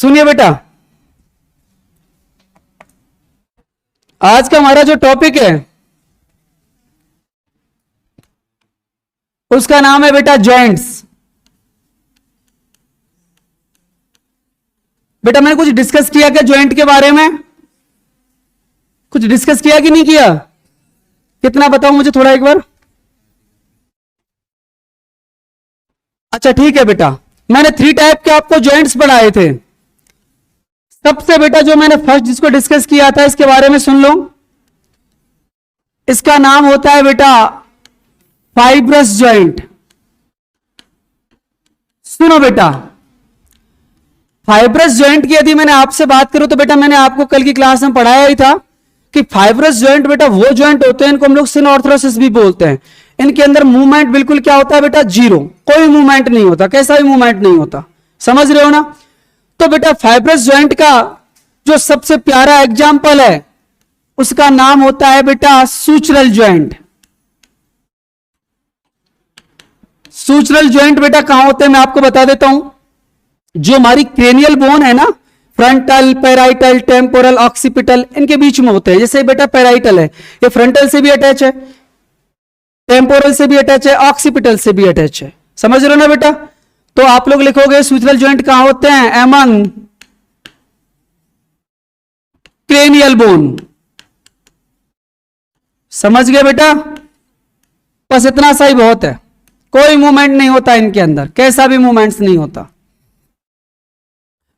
सुनिए बेटा, आज का हमारा जो टॉपिक है उसका नाम है बेटा जॉइंट्स। बेटा मैंने कुछ डिस्कस किया क्या जॉइंट के बारे में? कुछ डिस्कस किया कि नहीं किया? कितना बताओ मुझे थोड़ा एक बार। अच्छा ठीक है बेटा, मैंने 3 टाइप के आपको जॉइंट्स पढ़ाए थे। सबसे बेटा जो मैंने फर्स्ट जिसको डिस्कस किया था इसके बारे में सुन लो। इसका नाम होता है बेटा फाइब्रस जॉइंट। सुनो बेटा, फाइब्रस जॉइंट की यदि मैंने आपसे बात करूं तो बेटा मैंने आपको कल की क्लास में पढ़ाया ही था कि फाइब्रस जॉइंट बेटा वो जॉइंट होते हैं, इनको हम लोग सिनऑर्थ्रोसिस भी बोलते हैं। इनके अंदर मूवमेंट बिल्कुल क्या होता है बेटा? जीरो, कोई मूवमेंट नहीं होता, कैसा भी मूवमेंट नहीं होता। समझ रहे हो ना? तो बेटा फाइब्रस जॉइंट का जो सबसे प्यारा एग्जाम्पल है उसका नाम होता है बेटा सूचरल जॉइंट। सूचरल जॉइंट बेटा कहां होते हैं मैं आपको बता देता हूं। जो हमारी क्रेनियल बोन है ना, फ्रंटल, पैराइटल, टेम्पोरल, ऑक्सीपिटल, इनके बीच में होते हैं। जैसे बेटा पैराइटल है, ये फ्रंटल से भी अटैच है, टेम्पोरल से भी अटैच है, ऑक्सीपिटल से भी अटैच है। समझ रहे हो ना बेटा? तो आप लोग लिखोगे सूचरल जॉइंट कहां होते हैं? Among cranial bone. समझ गए बेटा? बस इतना सा ही बहुत है, कोई मूवमेंट नहीं होता इनके अंदर, कैसा भी मूवमेंट्स नहीं होता।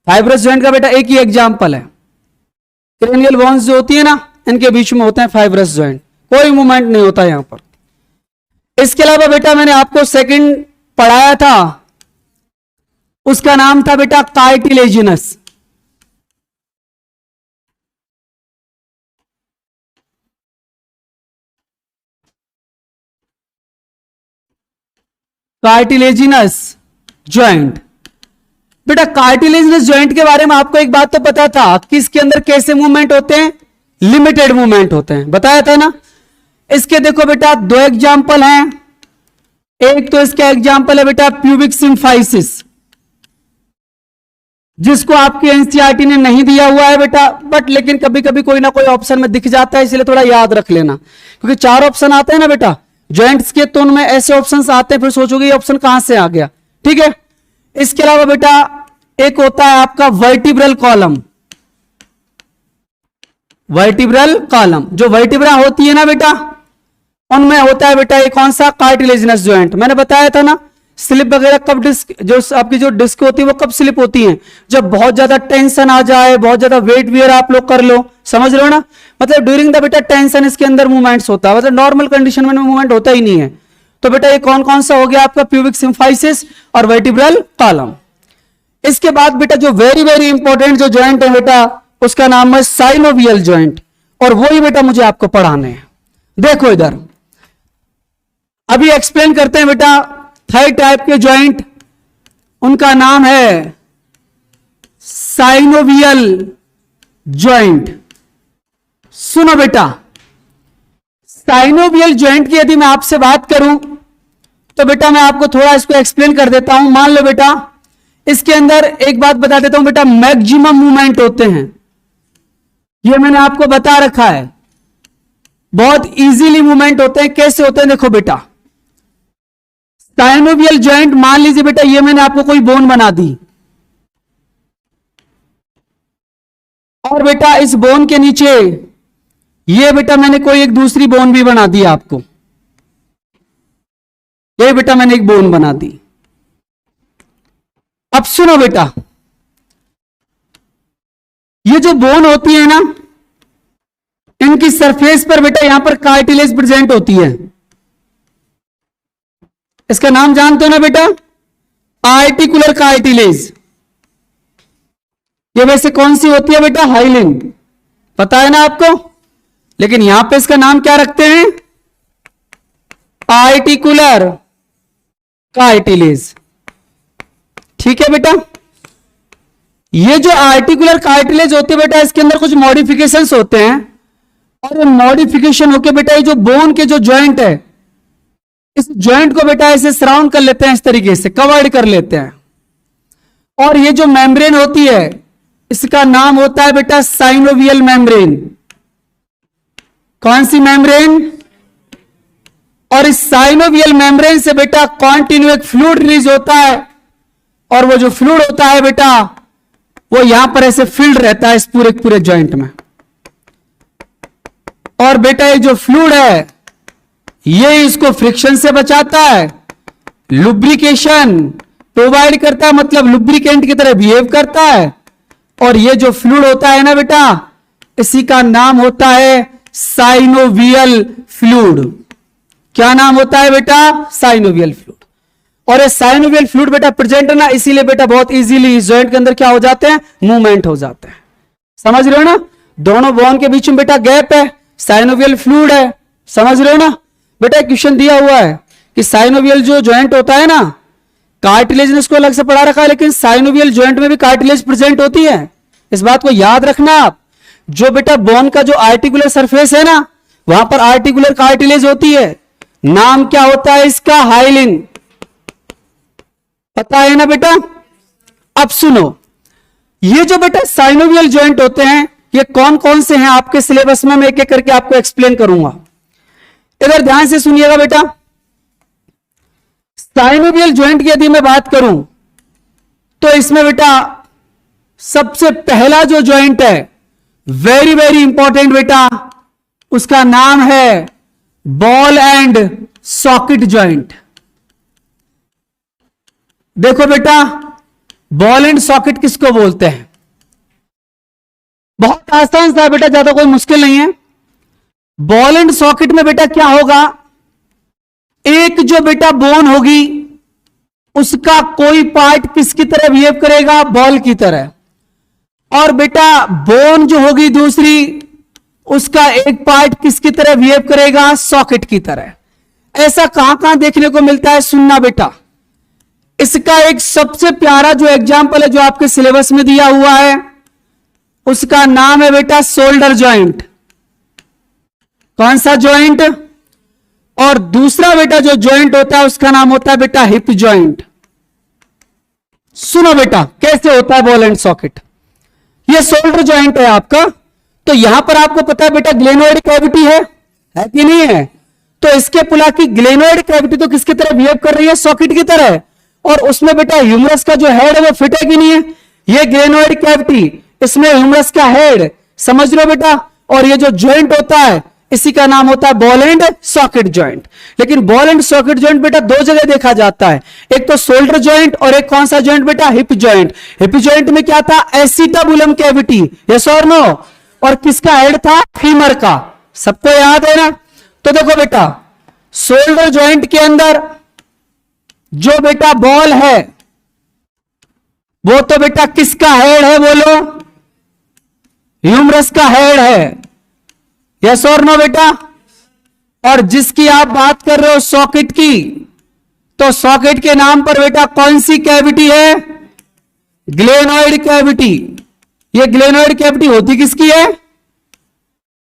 फाइब्रस जॉइंट का बेटा एक ही एग्जांपल है, क्रेनियल बोन्स जो होती है ना इनके बीच में होते हैं फाइब्रस जॉइंट, कोई मूवमेंट नहीं होता यहां पर। इसके अलावा बेटा मैंने आपको सेकंड पढ़ाया था, उसका नाम था बेटा कार्टिलेजिनस। Cartilaginous joint. बेटा कार्टिलेजिनस जॉइंट के बारे में आपको एक बात तो पता था कि इसके अंदर कैसे मूवमेंट होते हैं? लिमिटेड मूवमेंट होते हैं, बताया था ना। इसके देखो बेटा 2 एग्जांपल हैं। एक तो इसका एग्जांपल है बेटा प्यूबिक सिम्फाइसिस, जिसको आपकी एनसीईआरटी ने नहीं दिया हुआ है बेटा, बट लेकिन कभी कभी कोई ना कोई ऑप्शन में दिख जाता है, इसलिए थोड़ा याद रख लेना, क्योंकि 4 ऑप्शन आते हैं ना बेटा जॉइंट्स के, तो उनमें ऐसे ऑप्शंस आते हैं फिर सोचोगे ये ऑप्शन कहां से आ गया। ठीक है। इसके अलावा बेटा एक होता है आपका वर्टिब्रल कॉलम। वर्टिब्रल कॉलम, जो वर्टिब्रा होती है ना बेटा उनमें होता है बेटा ये कौन सा? Cartilaginous joint. मैंने बताया था ना स्लिप वगैरह कब डिस्क, जो आपकी जो डिस्क होती है वो कब स्लिप होती है? जब बहुत ज्यादा टेंशन आ जाए, बहुत ज्यादा वेट वियर आप लोग कर लो। समझ रहे हो ना? मतलब ड्यूरिंग द बेटा टेंशन इसके अंदर मूवमेंट्स होता है, मतलब नॉर्मल कंडीशन में मूवमेंट होता ही नहीं है। तो बेटा ये कौन कौन सा हो गया आपका? प्यूबिक सिम्फाइसिस और वर्टिब्रल कॉलम। इसके बाद बेटा जो वेरी वेरी इंपॉर्टेंट जो जॉइंट है बेटा उसका नाम है साइनोवियल जॉइंट, और वो ही बेटा मुझे आपको पढ़ाने हैं। देखो इधर अभी एक्सप्लेन करते हैं बेटा 3rd टाइप के जॉइंट, उनका नाम है साइनोवियल जॉइंट। सुनो बेटा, साइनोवियल जॉइंट की यदि मैं आपसे बात करूं तो बेटा मैं आपको थोड़ा इसको एक्सप्लेन कर देता हूं। मान लो बेटा इसके अंदर एक बात बता देता हूं बेटा, मैक्सिमम मूवमेंट होते हैं, ये मैंने आपको बता रखा है। बहुत इजीली मूवमेंट होते हैं। कैसे होते हैं देखो बेटा, साइनोवियल जॉइंट मान लीजिए बेटा ये मैंने आपको कोई बोन बना दी, और बेटा इस बोन के नीचे ये बेटा मैंने कोई एक दूसरी बोन भी बना दी आपको। ये बेटा मैंने एक बोन बना दी। अब सुनो बेटा, ये जो बोन होती है ना इनकी सरफेस पर बेटा यहां पर कार्टिलेज प्रेजेंट होती है। इसका नाम जानते हो ना बेटा? Articular cartilage. ये वैसे कौन सी होती है बेटा? हाइलिन, पता है ना आपको, लेकिन यहां पे इसका नाम क्या रखते हैं? Articular cartilage. ठीक है बेटा। ये जो आर्टिकुलर कार्टिलेज होते हैं बेटा इसके अंदर कुछ मॉडिफिकेशंस होते हैं, और ये मॉडिफिकेशन होके बेटा ये जो बोन के जो जॉइंट है इस जॉइंट को बेटा ऐसे सराउंड कर लेते हैं, इस तरीके से कवर्ड कर लेते हैं। और ये जो मेम्ब्रेन होती है इसका नाम होता है बेटा साइनोवियल मेम्ब्रेन। कौन सी मेम्ब्रेन? और इस साइनोवियल मेम्ब्रेन से बेटा कॉन्टिन्यू एक फ्लूइड रिलीज होता है, और वो जो फ्लूइड होता है बेटा वो यहां पर ऐसे फिल्ड रहता है इस पूरे जॉइंट में। और बेटा ये जो फ्लूइड है ये इसको फ्रिक्शन से बचाता है, लुब्रिकेशन प्रोवाइड करता है, मतलब लुब्रिकेंट की तरह बिहेव करता है। और ये जो फ्लूइड होता है ना बेटा, इसी का नाम होता है साइनोवियल फ्लूइड। क्या नाम होता है बेटा? Synovial fluid. और ये साइनोवियल फ्लूइड बेटा प्रेजेंट है ना, इसीलिए बेटा बहुत इजीली इस जॉइंट के अंदर क्या हो जाते हैं? मूवमेंट हो जाते हैं। समझ रहे हो ना? दोनों बोन के बीच में बेटा गैप है, साइनोवियल फ्लूइड है। समझ रहे हो ना? बेटा एक क्वेश्चन दिया हुआ है कि साइनोवियल जो जॉइंट होता है ना, कार्टिलेज ने इसको अलग से पढ़ा रखा है, लेकिन साइनोवियल जॉइंट में भी कार्टिलेज प्रेजेंट होती है। इस बात को याद रखना आप। जो बेटा बोन का जो आर्टिकुलर सरफेस है ना, वहां पर आर्टिकुलर कार्टिलेज होती है। नाम क्या होता है इसका? हाइलिन। पता है ना बेटा? अब सुनो, ये जो बेटा साइनोवियल जॉइंट होते हैं ये कौन कौन से हैं आपके सिलेबस में, मैं एक एक करके आपको एक्सप्लेन करूंगा। इधर ध्यान से सुनिएगा बेटा। साइनोवियल जॉइंट की यदि मैं बात करूं तो इसमें बेटा सबसे पहला जो जॉइंट है, वेरी वेरी इंपॉर्टेंट बेटा, उसका नाम है बॉल एंड सॉकेट जॉइंट। देखो बेटा, बॉल एंड सॉकेट किसको बोलते हैं? बहुत आसान सा बेटा, ज्यादा कोई मुश्किल नहीं है। बॉल एंड सॉकेट में बेटा क्या होगा? एक जो बेटा बोन होगी उसका कोई पार्ट किसकी तरह बिहेव करेगा? बॉल की तरह। और बेटा बोन जो होगी दूसरी, उसका एक पार्ट किसकी तरह बिहेव करेगा? सॉकेट की तरह। ऐसा कहां कहां देखने को मिलता है? सुनना बेटा, इसका एक सबसे प्यारा जो एग्जाम्पल है जो आपके सिलेबस में दिया हुआ है, उसका नाम है बेटा शोल्डर जॉइंट। कौन सा जॉइंट? और दूसरा बेटा जो जॉइंट होता है उसका नाम होता है बेटा हिप जॉइंट। सुनो बेटा कैसे होता है बॉल एंड सॉकेट। ये शोल्डर जॉइंट है आपका, तो यहां पर आपको पता है बेटा ग्लेनोइड कैविटी है कि नहीं है? तो इसके पुला की ग्लेनोइड कैविटी तो किसकी तरह बिहेव कर रही है? सॉकेट की तरह। और उसमें बेटा ह्यूमरस का जो हेड है वो फिट है कि नहीं है? ये ग्लेनोइड कैविटी, इसमें ह्यूमरस का हेड, समझ लो बेटा। और ये जो जॉइंट होता है इसी का नाम होता है बॉल एंड सॉकेट जॉइंट। लेकिन बॉल एंड सॉकेट जॉइंट बेटा दो जगह देखा जाता है, एक तो शोल्डर जॉइंट और एक कौन सा जॉइंट बेटा? Hip joint. हिप जॉइंट में क्या था? एसिटाबुलम कैविटी, यस और नो? और किसका हेड था? फीमर का। सबको याद है ना? तो देखो बेटा, शोल्डर जॉइंट के अंदर जो बेटा बॉल है वो तो बेटा किसका हेड है? बोलो, ह्यूमरस का हेड है, यस और नो बेटा? और जिसकी आप बात कर रहे हो सॉकेट की, तो सॉकेट के नाम पर बेटा कौन सी कैविटी है? Glenoid cavity. ये ग्लेनोइड कैविटी होती किसकी है?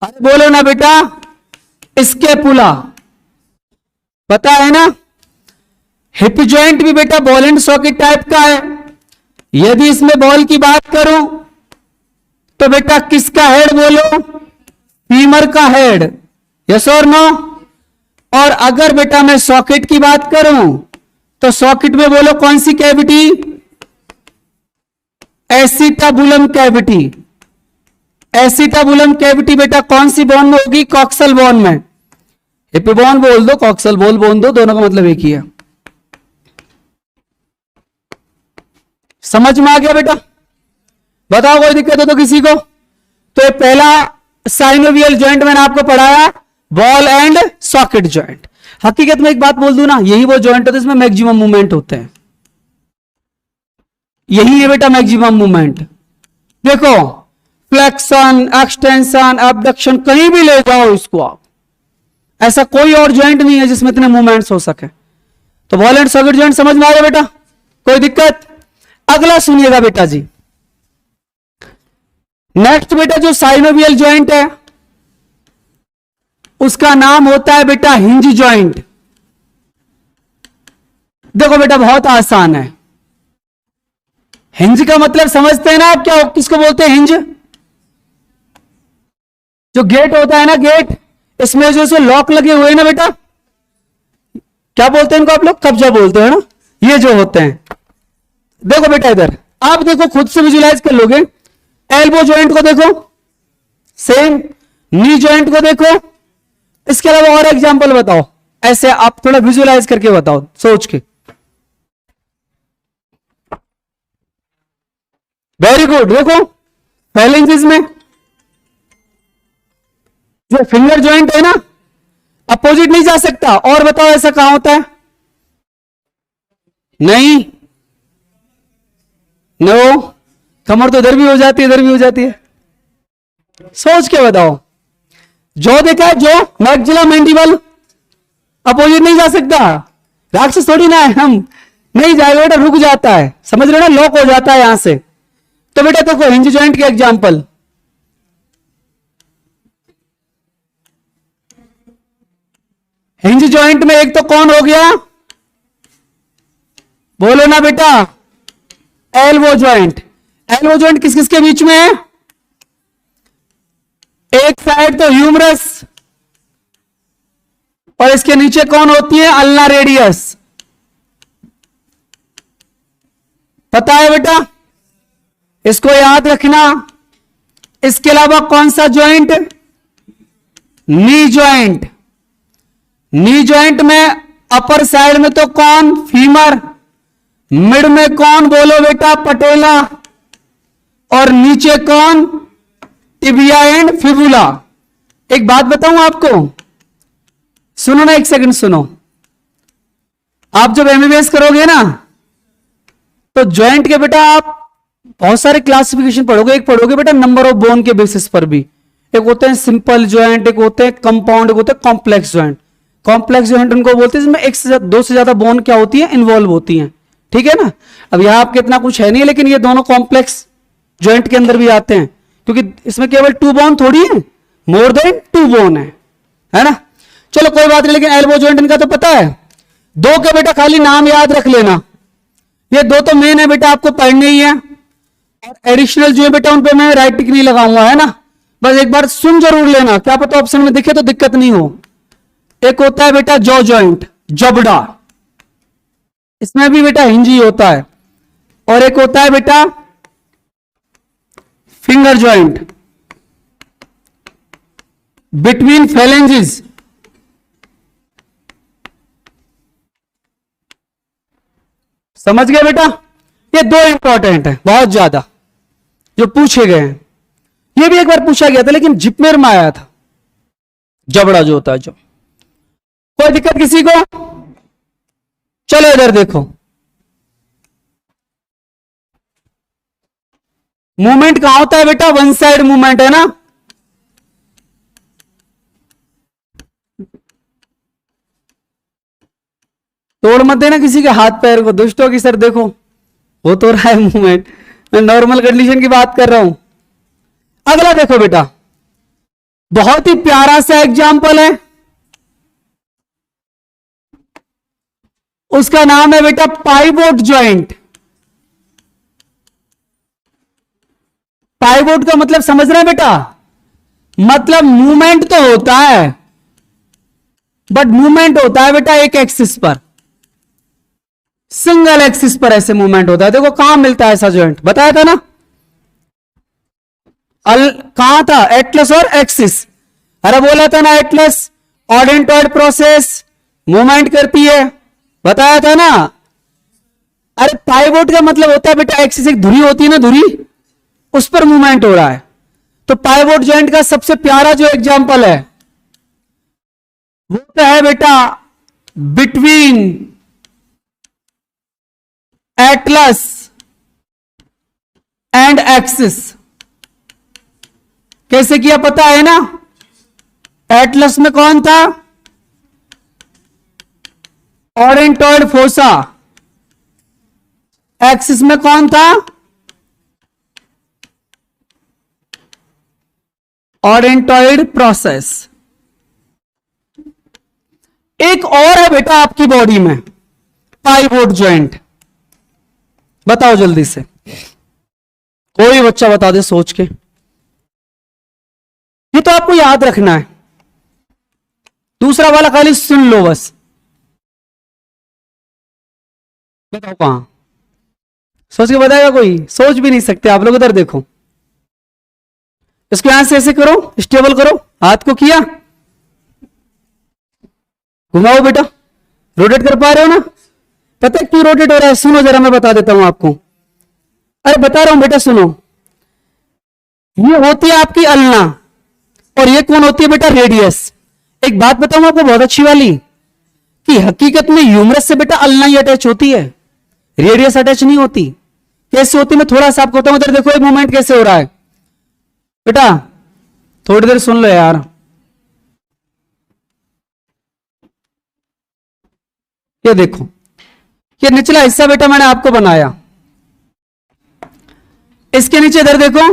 अरे बोलो ना बेटा, स्कैपुला। पता है ना? हिप जॉइंट भी बेटा बॉल एंड सॉकेट टाइप का है। यदि इसमें बॉल की बात करूं तो बेटा किसका हेड? बोलो, फीमर का हेड, यस और नो? और अगर बेटा मैं सॉकेट की बात करूं तो सॉकेट में बोलो कौन सी cavity? Acetabulum cavity. Acetabulum cavity बेटा कौन सी बोन में होगी? कॉक्सल बोन में। हिप बोन बोल दो, कॉक्सल बोल दो, दोनों का मतलब एक ही है। समझ में आ गया बेटा? बताओ कोई दिक्कत हो तो किसी को? तो ये पहला साइनोवियल जॉइंट मैंने आपको पढ़ाया, बॉल एंड सॉकेट जॉइंट। हकीकत में एक बात बोल दूं ना, यही वो जॉइंट होता है जिसमें मैक्सिमम मूवमेंट होते हैं। यही है बेटा मैक्सिमम मूवमेंट। देखो, फ्लेक्शन, एक्सटेंशन, एबडक्शन, कहीं भी ले जाओ इसको आप, ऐसा कोई और जॉइंट नहीं है जिसमें इतने मूवमेंट्स हो सके। तो बॉल एंड सॉकेट जॉइंट समझ में आ गया बेटा? कोई दिक्कत? अगला सुनिएगा बेटा जी। नेक्स्ट बेटा जो साइनोवियल जॉइंट है उसका नाम होता है बेटा हिंज जॉइंट। देखो बेटा बहुत आसान है। हिंज का मतलब समझते हैं ना आप, क्या किसको बोलते हैं हिंज? जो गेट होता है ना, गेट, इसमें जो लॉक लगे हुए हैं ना बेटा, क्या बोलते हैं इनको आप लोग? कब्जा बोलते हैं ना, ये जो होते हैं। देखो बेटा इधर आप देखो, खुद से विजुलाइज कर लोगे। एल्बो जॉइंट को देखो, सेम। नी जॉइंट को देखो। इसके अलावा और एग्जांपल बताओ, ऐसे आप थोड़ा विजुलाइज करके बताओ, सोच के। Very good. देखो फेलेंजिस में जो फिंगर जॉइंट है ना, अपोजिट नहीं जा सकता। और बताओ ऐसा कहां होता है? नहीं, नो। कमर तो इधर भी हो जाती है, इधर भी हो जाती है। सोच के बताओ। जो देखा है, जो मैक्सिला मैंडिबल अपोजिट नहीं जा सकता। राक्षस थोड़ी ना है हम, नहीं जाएगा बेटा, रुक जाता है, समझ रहे हो ना, लॉक हो जाता है यहां से। तो बेटा देखो हिंज जॉइंट के एग्जांपल, हिंज जॉइंट में एक तो कौन हो गया, बोलो ना बेटा, एल्बो जॉइंट। एल्बो जॉइंट किस किस के बीच में है? एक साइड तो ह्यूमरस, और इसके नीचे कौन होती है? Ulna radius. पता है बेटा, इसको याद रखना। इसके अलावा कौन सा joint? Knee joint. Knee joint में अपर साइड में तो कौन? फीमर। मिड में कौन? बोलो बेटा, पटेला। और नीचे कौन? Tibia and fibula. एक बात बताऊं आपको, सुनो ना, एक सेकंड सुनो। आप जब एमबीबीएस करोगे ना, तो जॉइंट के बेटा आप बहुत सारे क्लासिफिकेशन पढ़ोगे। एक पढ़ोगे बेटा नंबर ऑफ बोन के बेसिस पर भी। एक होते हैं सिंपल जॉइंट, एक होते हैं कंपाउंड, एक होते हैं कॉम्प्लेक्स जॉइंट। कॉम्प्लेक्स जॉइंट उनको बोलते हैं जिसमें एक से दो से ज्यादा बोन क्या होती है? इन्वॉल्व होती हैं। ठीक है ना। अब यहां आपके इतना कुछ है नहीं, लेकिन ये दोनों कॉम्प्लेक्स जॉइंट के अंदर भी आते हैं, क्योंकि इसमें केवल 2 बोन थोड़ी है, मोर देन 2 बोन है ना। चलो कोई बात नहीं, लेकिन एल्बो जॉइंट इनका तो पता है। 2 के बेटा खाली नाम याद रख लेना, ये 2 तो मेन है बेटा, आपको पढ़ने ही है। और एडिशनल जो है बेटा उन पे मैं राइट टिक नहीं लगाऊंगा, है ना। बस एक बार सुन जरूर लेना, क्या पता ऑप्शन में दिखे तो दिक्कत नहीं हो। एक होता है बेटा जॉ जॉइंट, जबड़ा, इसमें भी बेटा हिंज ही होता है। और एक होता है बेटा फिंगर जॉइंट, बिटवीन फेलेंजेस। समझ गए बेटा? ये 2 इंपॉर्टेंट है बहुत ज्यादा, जो पूछे गए हैं। ये भी एक बार पूछा गया था, लेकिन जिपमेर में आया था, जबड़ा जो होता है। जो कोई दिक्कत किसी को? चलो इधर देखो, मूवमेंट कहां होता है बेटा? वन साइड मूवमेंट है ना। तोड़ मत देना किसी के हाथ पैर को, दुष्टों की सर देखो हो तो रहा है मूवमेंट। मैं नॉर्मल कंडीशन की बात कर रहा हूं। अगला देखो बेटा, बहुत ही प्यारा सा एग्जाम्पल है, उसका नाम है बेटा पाइवोट जॉइंट। पाइवोट का मतलब समझ रहे हैं बेटा? मतलब मूवमेंट तो होता है, बट मूवमेंट होता है बेटा एक एक्सिस पर, सिंगल एक्सिस पर ऐसे मूवमेंट होता है। देखो कहां मिलता है ऐसा जॉइंट, बताया था ना। कहां था? एटलस और एक्सिस। अरे बोला था ना, एटलस ऑडेंटॉइड प्रोसेस मूवमेंट करती है, बताया था ना। अरे पाइवोट का मतलब होता है बेटा एक्सिस, एक धुरी होती है ना, धुरी, उस पर मूवमेंट हो रहा है। तो पाइवोट जॉइंट का सबसे प्यारा जो एग्जांपल है वो तो है बेटा बिटवीन एटलस एंड एक्सिस। कैसे किया पता है ना? एटलस में कौन था? Odontoid fossa. एक्सिस में कौन था? Odontoid process. एक और है बेटा आपकी बॉडी में, पाइवोट जॉइंट। बताओ जल्दी से। कोई बच्चा बता दे सोच के। ये तो आपको याद रखना है। दूसरा वाला खाली सुन लो बस। बताओ कहां, सोच के बताएगा कोई? सोच भी नहीं सकते आप लोग। उधर देखो, इसको यहां से ऐसे करो, स्टेबल करो, हाथ को किया, घुमाओ बेटा, रोटेट कर पा रहे हो ना? पता है क्यों रोटेट हो रहा है? सुनो जरा, मैं बता देता हूं आपको। अरे बता रहा हूं बेटा, सुनो। ये होती है आपकी अल्ना, और ये कौन होती है बेटा? रेडियस। एक बात बताऊं आपको बहुत अच्छी वाली, कि हकीकत में ह्यूमरस से बेटा अल्ना ही अटैच होती है, रेडियस अटैच नहीं होती। कैसे होती? मैं थोड़ा सा आपको बताऊं। इधर देखो एक मूवमेंट कैसे हो रहा है बेटा, थोड़ी देर सुन लो यार। ये देखो, ये निचला हिस्सा बेटा मैंने आपको बनाया, इसके नीचे इधर देखो,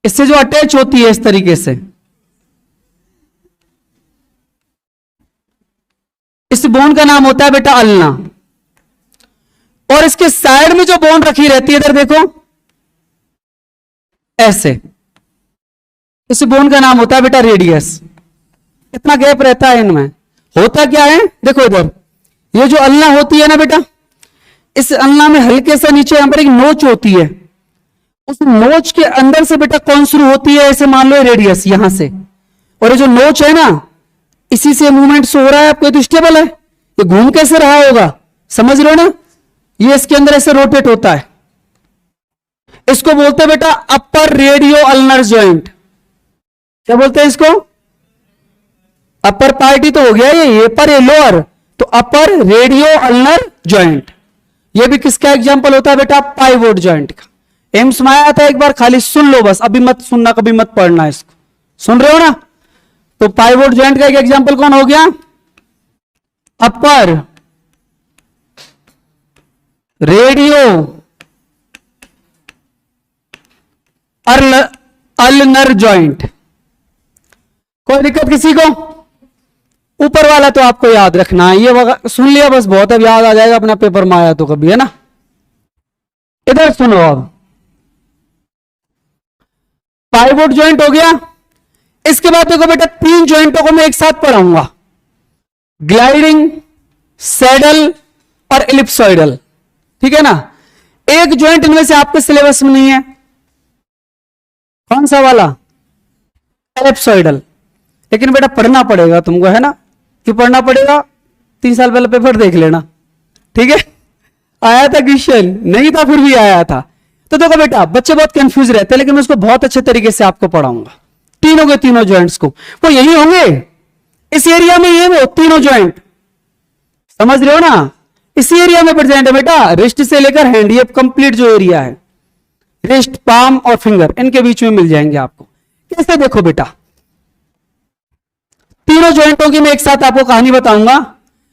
इससे जो अटैच होती है इस तरीके से, इस बोन का नाम होता है बेटा अल्ना। और इसके साइड में जो बोन रखी रहती है इधर देखो ऐसे, इस बोन का नाम होता है बेटा रेडियस। इतना गैप रहता है इनमें। होता क्या है देखो इधर, ये जो अल्ना होती है ना बेटा, इस अल्ना में हल्के से नीचे यहां पर एक नोच होती है, उस नोच के अंदर से बेटा कौन शुरू होती है? ऐसे मान लो रेडियस यहां से, और ये जो नोच है ना, इसी से मूवमेंट हो रहा है आपको। तो स्टेबल है, ये घूम कैसे रहा होगा? समझ रहे हो ना? ये इसके अंदर ऐसे रोटेट होता है। इसको बोलते हैं बेटा अपर रेडियो अल्नर ज्वाइंट। क्या बोलते हैं इसको? अपर पार्टी तो हो गया ये पर, ये लोअर, तो अपर रेडियो अल्नर ज्वाइंट। ये भी किसका एग्जांपल होता है बेटा? पाइवोट ज्वाइंट का। एम्स में आया था एक बार, खाली सुन लो बस, अभी मत सुनना, कभी मत पढ़ना इसको। सुन रहे हो ना? तो पाइवोट ज्वाइंट का एक एग्जांपल कौन हो गया? अपर रेडियो अल्नर ज्वाइंट। कोई दिक्कत किसी को? ऊपर वाला तो आपको याद रखना है, ये सुन लिया बस बहुत, अब याद आ जाएगा अपना पेपर में आया तो कभी, है ना? इधर सुनो, अब पाइवोट ज्वाइंट हो गया। इसके बाद देखो बेटा, तीन ज्वाइंटों को मैं एक साथ पढ़ाऊंगा, ग्लाइडिंग, सैडल और एलिप्सॉइडल। ठीक है ना? एक ज्वाइंट इनमें से आपके सिलेबस में नहीं है, कौन सा वाला? एलिप्सॉइडल। लेकिन बेटा पढ़ना पड़ेगा तुमको, है ना? क्यों पढ़ना पड़ेगा? 3 साल पहले पेपर देख लेना, ठीक है? आया था क्वेश्चन, नहीं था फिर भी आया था। तो देखो बेटा, बच्चे बहुत कंफ्यूज रहते हैं, लेकिन मैं उसको बहुत अच्छे तरीके से आपको पढ़ाऊंगा। तीनों के तीनों ज्वाइंट्स को वो यही होंगे, इस एरिया में ये वो तीनों ज्वाइंट, समझ रहे हो ना? इसी एरिया में प्रेजेंट है बेटा, रिस्ट से लेकर हैंड, ये कंप्लीट जो एरिया है, रिस्ट, पाम और फिंगर, इनके बीच में मिल जाएंगे आपको। कैसे? देखो बेटा, तीनों ज्वाइंटों की मैं एक साथ आपको कहानी बताऊंगा।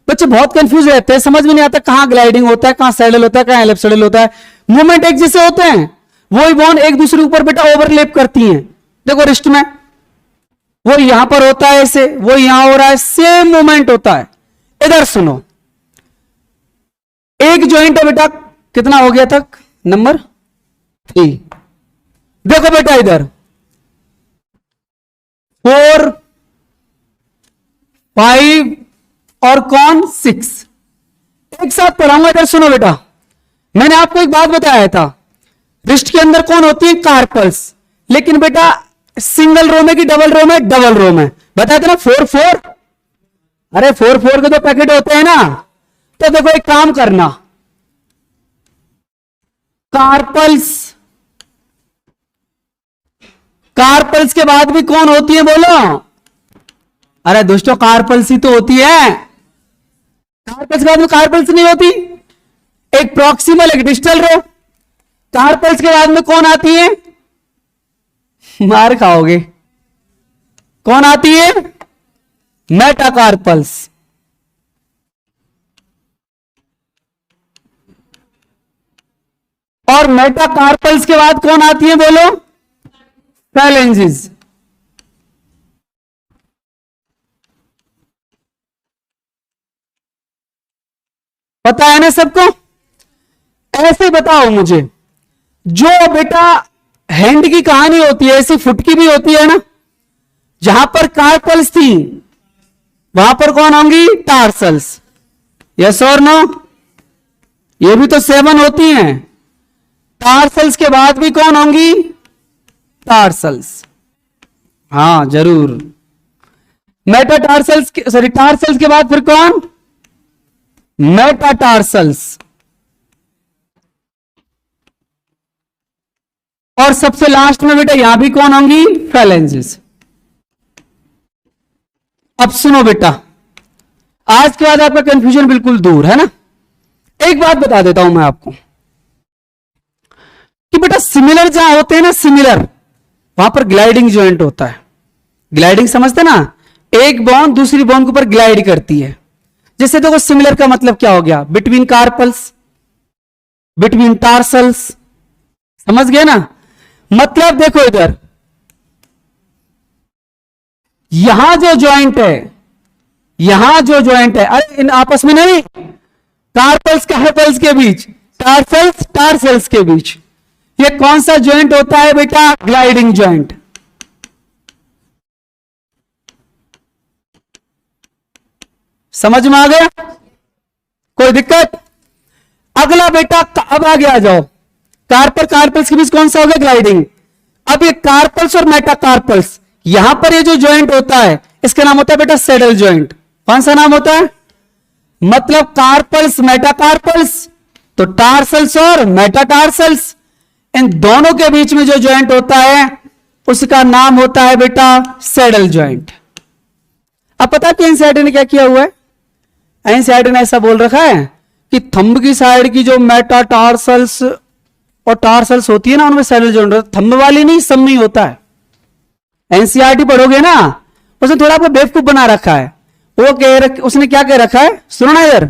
बच्चे बहुत कंफ्यूज रहते हैं, समझ में नहीं आता कहां ग्लाइडिंग होता है, कहां सैडल होता है, कहां एलिप्सोइडल होता है। मूवमेंट एक जैसे होते हैं, वही बोन एक दूसरे के ऊपर बेटा ओवरलैप करती हैं। देखो रिस्ट में वो यहां पर होता है ऐसे, वो यहां हो रहा है, सेम मूवमेंट होता है। इधर सुनो, एक ज्वाइंट है बेटा, कितना हो गया तक? नंबर 3। देखो बेटा इधर 4, 5 और कौन 6, एक साथ पढ़ाऊंगा। इधर सुनो बेटा, मैंने आपको एक बात बताया था, रिस्ट के अंदर कौन होती है? कार्पल्स। लेकिन बेटा सिंगल रो में कि डबल रो में? डबल रो में। बताया था ना 4 4। अरे 4 4 के तो पैकेट होते हैं ना। तो देखो एक काम करना, कार्पल्स, कार्पल्स के बाद भी कौन होती है बोलो? अरे दोस्तों कार्पल्स ही तो होती है। कार्पल्स के बाद में कार्पल्स नहीं होती, एक प्रॉक्सिमल एक डिस्टल रो। कार्पल्स के बाद में कौन आती है? मार खाओगे, कौन आती है? मेटाकार्पल्स। और मेटाकार्पल्स के बाद कौन आती है बोलो? फैलेंजिस। पता है ना सबको? ऐसे बताओ मुझे, जो बेटा हैंड की कहानी होती है ऐसी फुट की भी होती है ना, जहां पर कार्पल्स थी वहां पर कौन होंगी? टार्सल्स। यस और नो? ये भी तो 7 होती हैं। टार्सल्स के बाद भी कौन होंगी? टार्सल्स। हाँ जरूर। मेटाटार्सल्स सॉरी टार्सल्स के बाद फिर कौन? मेटाटार्सल्स। और सबसे लास्ट में बेटा यहां भी कौन होंगी? फैलेंजेस। अब सुनो बेटा, आज के बाद आपका कंफ्यूजन बिल्कुल दूर है ना। एक बात बता देता हूं मैं आपको कि बेटा सिमिलर जहां होते हैं ना, सिमिलर, वहां पर ग्लाइडिंग जॉइंट होता है। ग्लाइडिंग समझते ना? एक बोन दूसरी बोन के ऊपर ग्लाइड करती है। जैसे देखो सिमिलर का मतलब क्या हो गया? Between carpals, between tarsals. समझ गए ना? मतलब देखो इधर यहां जो जॉइंट है, यहां जो जॉइंट है, अरे इन आपस में नहीं, कार्पल्स कार्पल्स के बीच, टार्सल्स टार्सल्स के बीच, ये कौन सा जॉइंट होता है बेटा? Gliding joint. समझ में आ गया? कोई दिक्कत? अगला बेटा अब आगे आ जाओ। कार्पल कार्पल्स के बीच कौन सा हो गया? ग्लाइडिंग। अब ये कार्पल्स और मेटाकार्पल्स, यहां पर ये जो जॉइंट होता है इसका नाम होता है बेटा सैडल जॉइंट। कौन सा नाम होता है? मतलब कार्पल्स मेटाकार्पल्स, तो टार्सल्स और मेटाटार्सल्स, इन दोनों के बीच में जो जॉइंट होता है उसका नाम होता है बेटा सैडल जॉइंट। अब पता कि एनसीईआरटी ने क्या किया हुआ है? एनसीईआरटी ने ऐसा बोल रखा है कि थंब की साइड की जो मेटाटार्सल्स और टार्सल्स होती है ना, उनमें सैडल जॉइंट होता है। थंब वाली नहीं, सब में होता है। एनसीईआरटी पढ़ोगे ना, उसने थोड़ा आपको बेवकूफ बना रखा है। उसने क्या कह रखा है? सुनो ना इधर,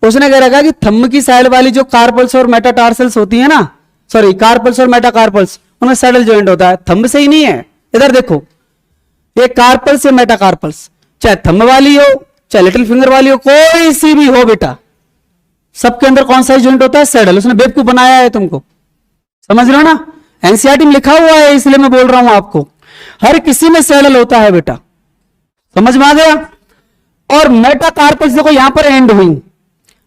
उसने कह रखा है कि थंब की साइड वाली जो कार्पल्स और मेटाटार्सल्स होती है ना, सॉरी कार्पल्स और मेटाकार्पल्स, उनमें सैडल जॉइंट होता है। थंब से ही नहीं है। इधर देखो, ये कार्पल्स या मेटाकार्पल्स, चाहे थंब वाली हो चाहे लिटिल फिंगर वाली हो, कोई सी भी हो बेटा, सबके अंदर कौन सा जॉइंट होता है? सैडल। उसने बेवकूफ बनाया है तुमको। समझ रहे हो ना? एनसीईआरटी में लिखा हुआ है, इसलिए मैं बोल रहा हूं आपको, हर किसी में सैडल होता है बेटा। समझ में आ गया? और मेटाकार्पल्स देखो यहां पर एंड हुई,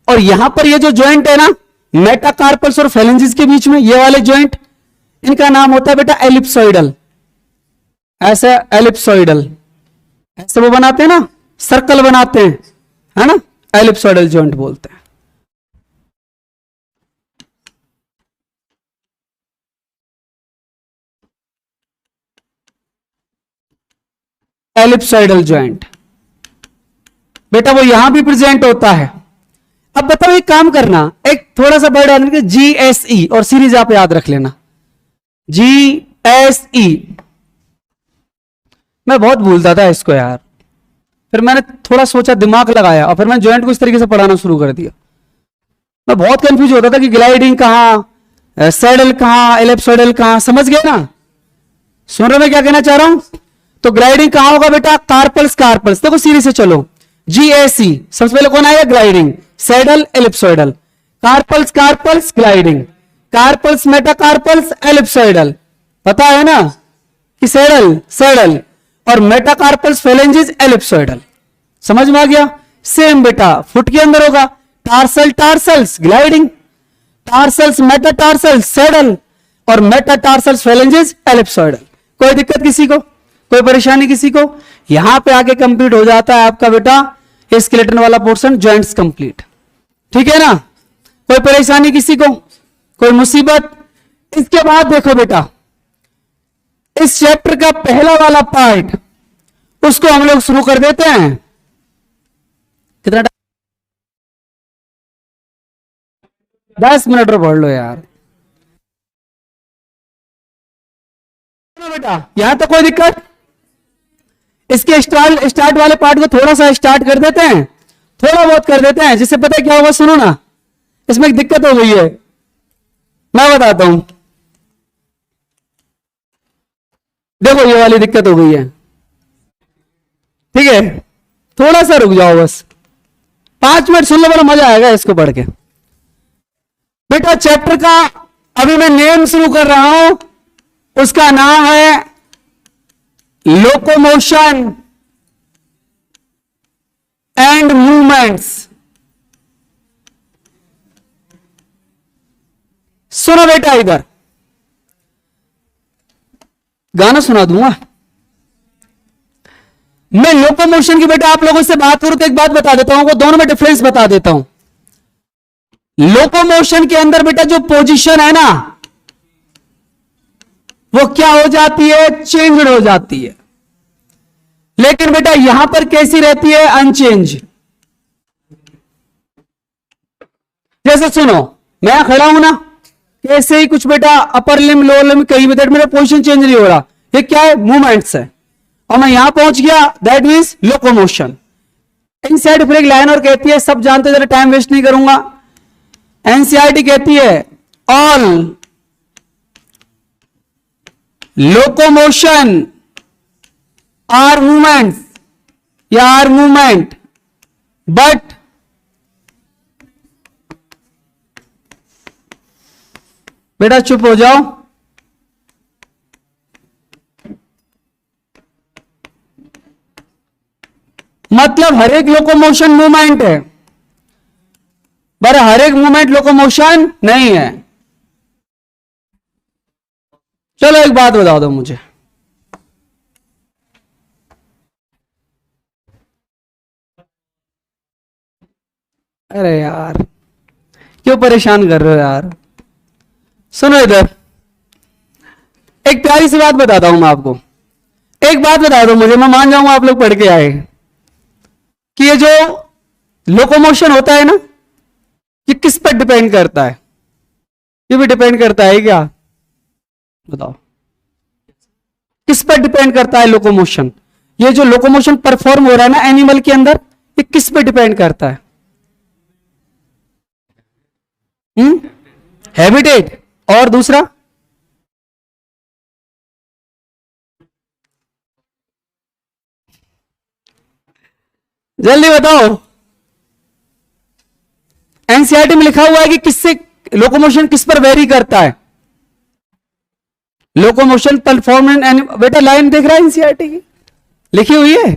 और यहां पर ये जो जॉइंट है ना मेटाकार्पल्स और फेलेंजिस के बीच में, ये वाले जॉइंट, इनका नाम होता है बेटा एलिप्सोइडल। ऐसे एलिप्सोइडल, ऐसे वो बनाते हैं ना, सर्कल बनाते हैं, है ना, एलिप्सोइडल जॉइंट बोलते हैं। एलिप्सोइडल जॉइंट बेटा वो यहां भी प्रेजेंट होता है। अब बताओ एक काम करना, एक थोड़ा सा वर्ड याद रखिए, जीएसई, और सीरीज आप याद रख लेना, जीएसई। मैं बहुत भूलता था इसको यार, फिर मैंने थोड़ा सोचा, दिमाग लगाया, और फिर मैंने जॉइंट को इस तरीके से पढ़ाना शुरू कर दिया। मैं बहुत कंफ्यूज होता था कि ग्लाइडिंग कहां, सैडल कहां, एलिप्सोइडल कहां। समझ गए ना? सुन रहे मैं क्या कहना चाह रहा हूं? तो ग्लाइडिंग कहां होगा बेटा? Carpals carpals. देखो सीरीज से चलो, जीएसी सबसे पहले कौन आएगा? Gliding, saddle, ellipsoidal, carpals carpals gliding, carpals metacarpals ellipsoidal. पता है ना कि सैडल सैडल और मेटाकार्पल्स फेलेंजिस एलिप्सोइडल। समझ में आ गया? सेम बेटा फुट के अंदर होगा, tarsal tarsals gliding, tarsals metatarsals saddle, और मेटाटार्सल्स फेलेंजिस एलिप्सोइडल। कोई दिक्कत किसी को? कोई परेशानी किसी को? यहां पे आके कंप्लीट हो जाता है आपका बेटा स्केलेटन वाला पोर्शन, जॉइंट्स कंप्लीट। ठीक है ना? कोई परेशानी किसी को? कोई मुसीबत? इसके बाद देखो बेटा, इस चैप्टर का पहला वाला पार्ट उसको हम लोग शुरू कर देते हैं। कितना 10 मिनट और पढ़ लो यार बेटा, यहां तक कोई दिक्कत? इसके स्टार्ट वाले पार्ट को थोड़ा सा स्टार्ट कर देते हैं, थोड़ा बहुत कर देते हैं, जिससे पता है क्या होगा? सुनो ना, इसमें एक दिक्कत हो गई है, मैं बताता हूं। देखो ये वाली दिक्कत हो गई है, ठीक है? थोड़ा सा रुक जाओ बस, 5 मिनट सुन लो, बड़ा मजा आएगा इसको पढ़ के। बेटा चैप्टर का अभी मैं नेम शुरू कर रहा हूं, उसका नाम है लोकोमोशन एंड मूवमेंट्स। सुनो बेटा, इधर गाना सुना दूंगा मैं। लोकोमोशन की बेटा आप लोगों से बात करूं तो एक बात बता देता हूं, वो दोनों में डिफरेंस बता देता हूं। लोकोमोशन के अंदर बेटा जो पोजीशन है ना, वो क्या हो जाती है, चेंज हो जाती है। लेकिन बेटा यहां पर कैसी रहती है, अनचेंज। जैसे सुनो, मैं खड़ा हूं ना, कैसे ही कुछ बेटा अपर लिम लोअर लिम कहीं भी, मेरा पोजीशन चेंज नहीं हो रहा, ये क्या है, मूवमेंट्स है। और मैं यहां पहुंच गया, दैट मीन्स लोकोमोशन। एनसीईआरटी फिर एक लाइन और कहती है, सब जानते, जरा टाइम वेस्ट नहीं करूंगा। एनसीईआरटी कहती है ऑल लोकोमोशन आर मूवमेंट्स या आर मूवमेंट, बट बेटा चुप हो जाओ, मतलब हर एक लोकोमोशन मूवमेंट है, पर हर एक मूवमेंट लोकोमोशन नहीं है। चलो एक बात बता दो मुझे, अरे यार क्यों परेशान कर रहे हो यार। सुनो इधर, एक प्यारी सी बात बताता हूं मैं आपको। एक बात बता दो मुझे, मैं मान जाऊंगा आप लोग पढ़ के आए, कि ये जो लोकोमोशन होता है ना, ये किस पर डिपेंड करता है, ये भी डिपेंड करता है क्या, बताओ किस पर डिपेंड करता है लोकोमोशन। ये जो लोकोमोशन परफॉर्म हो रहा है ना एनिमल के अंदर, ये किस पर डिपेंड करता है, हैबिटेट, और दूसरा जल्दी बताओ। एनसीईआरटी में लिखा हुआ है कि किससे लोकोमोशन किस पर वेरी करता है, लोकोमोशन परफॉर्मेंस। बेटा लाइन देख रहा है एनसीईआरटी की, लिखी हुई है,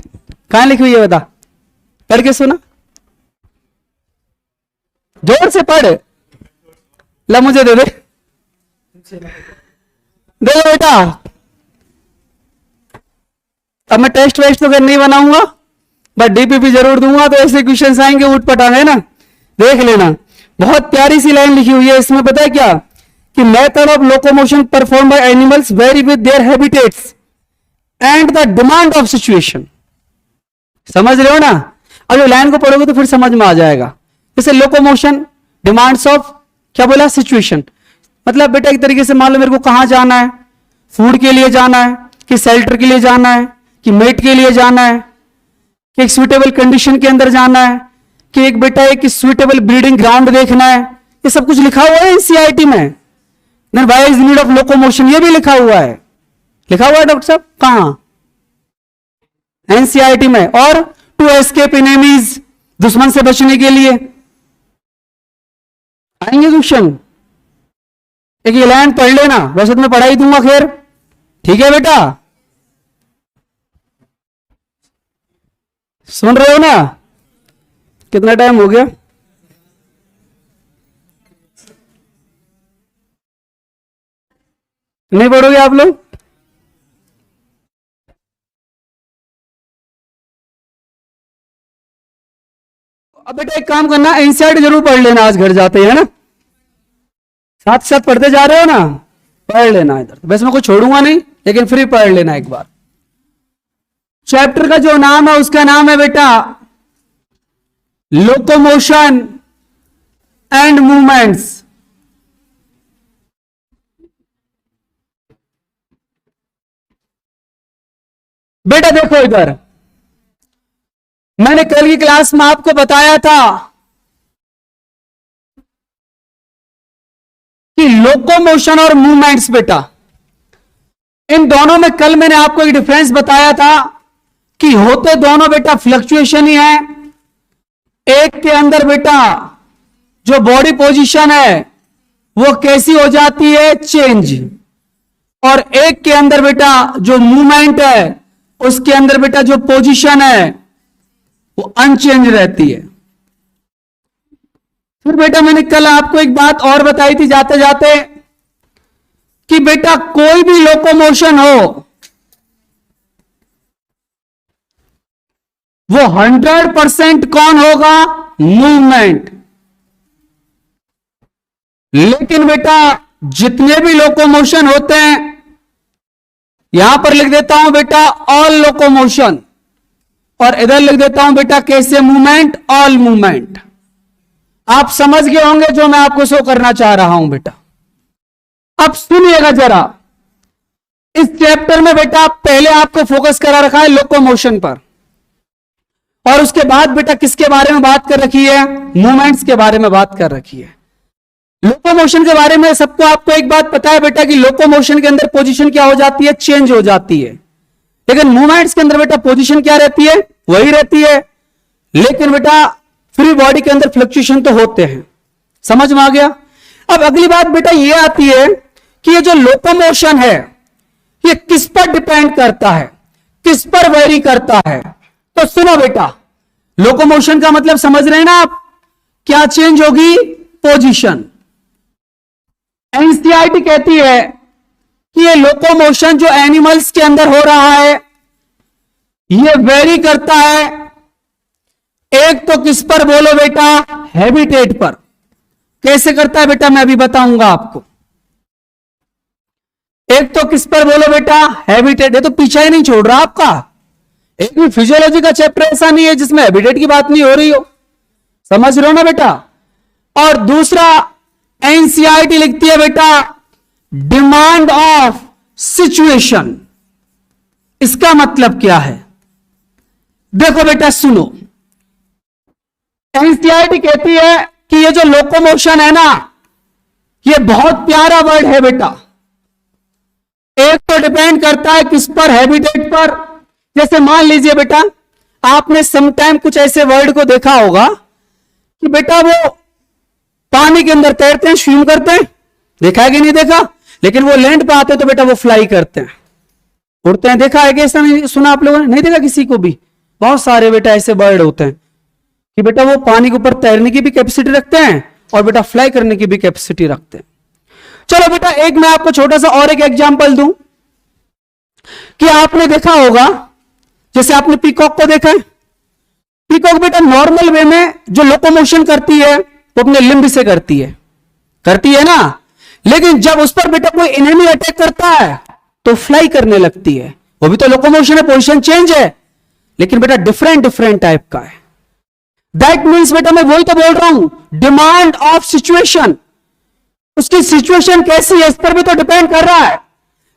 कहां लिखी हुई है बता, पढ़ के सुना, जोर से पढ़, ला मुझे दे दे, दे बेटा। अब मैं टेस्ट वेस्ट तो नहीं बनाऊंगा, बट डीपीपी जरूर दूंगा, तो ऐसे क्वेश्चंस आएंगे उठ पटांगे ना, देख लेना। बहुत प्यारी सी लाइन लिखी हुई है इसमें, पता है क्या, कि method of locomotion perform by animals very with their habitats and the demand of situation. समझ रहे हो ना, अब ये लाइन को पढ़ोगे तो फिर समझ में आ जाएगा। जैसे लोकोमोशन, डिमांड्स ऑफ, क्या बोला, सिचुएशन। मतलब बेटा एक तरीके से मान लो मेरे को कहां जाना है, फूड के लिए जाना है, कि शेल्टर के लिए जाना है, कि मेट के लिए जाना है, कि एक सुइटेबल कंडीशन के अंदर जाना है, कि एक बेटा एक सुइटेबल ब्रीडिंग ग्राउंड देखना है, ये सब कुछ लिखा हुआ है एनसीईआरटी में। Then why is need of locomotion, ये भी लिखा हुआ है, लिखा हुआ है डॉक्टर साहब, कहां, एनसीईआरटी में। और टू एस्केप एनिमीज, दुश्मन से बचने के लिए। आएंगे क्वेश्चन, एक ये लाइन पढ़ लेना, वैसे तो मैं पढ़ा ही दूंगा खैर, ठीक है बेटा, सुन रहे हो ना। कितना टाइम हो गया, नहीं पढ़ोगे आप लोग, अब बेटा एक काम करना, एनसीईआरटी जरूर पढ़ लेना आज घर जाते हैं ना, साथ साथ पढ़ते जा रहे हो ना, पढ़ लेना इधर, वैसे मैं कुछ छोड़ूंगा नहीं, लेकिन फिर पढ़ लेना एक बार। चैप्टर का जो नाम है उसका नाम है बेटा लोकोमोशन एंड मूवमेंट्स। बेटा देखो इधर, मैंने कल की क्लास में आपको बताया था कि लोकोमोशन और मूवमेंट्स, बेटा इन दोनों में कल मैंने आपको एक डिफरेंस बताया था कि होते दोनों बेटा फ्लक्चुएशन ही है, एक के अंदर बेटा जो बॉडी पोजीशन है वो कैसी हो जाती है, चेंज। और एक के अंदर बेटा जो मूवमेंट है उसके अंदर बेटा जो पोजीशन है वो अनचेंज रहती है। फिर बेटा मैंने कल आपको एक बात और बताई थी जाते जाते कि बेटा कोई भी लोकोमोशन हो वो 100% कौन होगा, मूवमेंट। लेकिन बेटा जितने भी लोकोमोशन होते हैं, यहां पर लिख देता हूं बेटा ऑल लोकोमोशन, और इधर लिख देता हूं बेटा कैसे मूवमेंट, ऑल मूवमेंट। आप समझ गए होंगे जो मैं आपको शो करना चाह रहा हूं बेटा। अब सुनिएगा जरा, इस चैप्टर में बेटा पहले आपको फोकस करा रखा है लोकोमोशन पर, और उसके बाद बेटा किसके बारे में बात कर रखी है, मूवमेंट्स के बारे में बात कर रखी है। लोकोमोशन के बारे में सबको आपको एक बात पता है बेटा कि लोकोमोशन के अंदर पोजीशन क्या हो जाती है, चेंज हो जाती है। लेकिन मूवमेंट्स के अंदर बेटा पोजीशन क्या रहती है, वही रहती है। लेकिन बेटा फ्री बॉडी के अंदर फ्लक्चुएशन तो होते हैं। समझ में आ गया। अब अगली बात बेटा ये आती है कि ये जो लोकोमोशन है ये किस पर डिपेंड करता है, किस पर वेरी करता है। तो सुनो बेटा, लोकोमोशन का मतलब समझ रहे हैं ना आप, क्या चेंज होगी, पोजीशन। एनसीईआरटी कहती है कि ये लोकोमोशन जो एनिमल्स के अंदर हो रहा है ये वेरी करता है। एक तो किस पर बोलो बेटा, हैबिटेट पर। कैसे करता है बेटा, मैं अभी बताऊंगा आपको। एक तो किस पर बोलो बेटा, हैबिटेट। ये तो पीछा ही नहीं छोड़ रहा आपका। एक भी फिजियोलॉजी का चैप्टर ऐसा नहीं है जिसमें हैबिटेट की बात नहीं हो रही हो। समझ रहे हो ना बेटा। और दूसरा एनसीईआरटी लिखती है बेटा डिमांड ऑफ सिचुएशन। इसका मतलब क्या है, देखो बेटा सुनो। एनसीईआरटी कहती है कि ये जो लोकोमोशन है ना ये बहुत प्यारा वर्ड है बेटा। एक तो डिपेंड करता है किस पर, हैबिटेट पर। जैसे मान लीजिए बेटा आपने समटाइम कुछ ऐसे वर्ड को देखा होगा कि बेटा वो पानी के अंदर तैरते हैं, स्विम करते हैं, देखा है कि नहीं देखा। लेकिन वो लैंड पे आते हैं तो बेटा वो फ्लाई करते हैं, उड़ते हैं। देखा है कि ऐसा नहीं सुना आप लोगों ने, नहीं देखा किसी को भी। बहुत सारे बेटा ऐसे बर्ड होते हैं कि बेटा वो पानी के ऊपर तैरने की भी कैपेसिटी रखते हैं और बेटा फ्लाई करने की भी कैपेसिटी रखते हैं। चलो बेटा एक मैं आपको छोटा सा और एक एग्जांपल दूं कि आपने देखा होगा, जैसे आपने पीकॉक को देखा है। पीकॉक बेटा नॉर्मल वे में जो लोकोमोशन करती है वो अपने लिम्ब से करती है ना। लेकिन जब उस पर बेटा कोई एनिमी अटैक करता है तो फ्लाई करने लगती है। वो भी तो लोकोमोशन है, पोजीशन चेंज है, लेकिन बेटा डिफरेंट टाइप का है। दैट मीन्स बेटा मैं वही तो बोल रहा हूं, डिमांड ऑफ सिचुएशन। उसकी सिचुएशन कैसी है इस पर भी तो डिपेंड कर रहा है।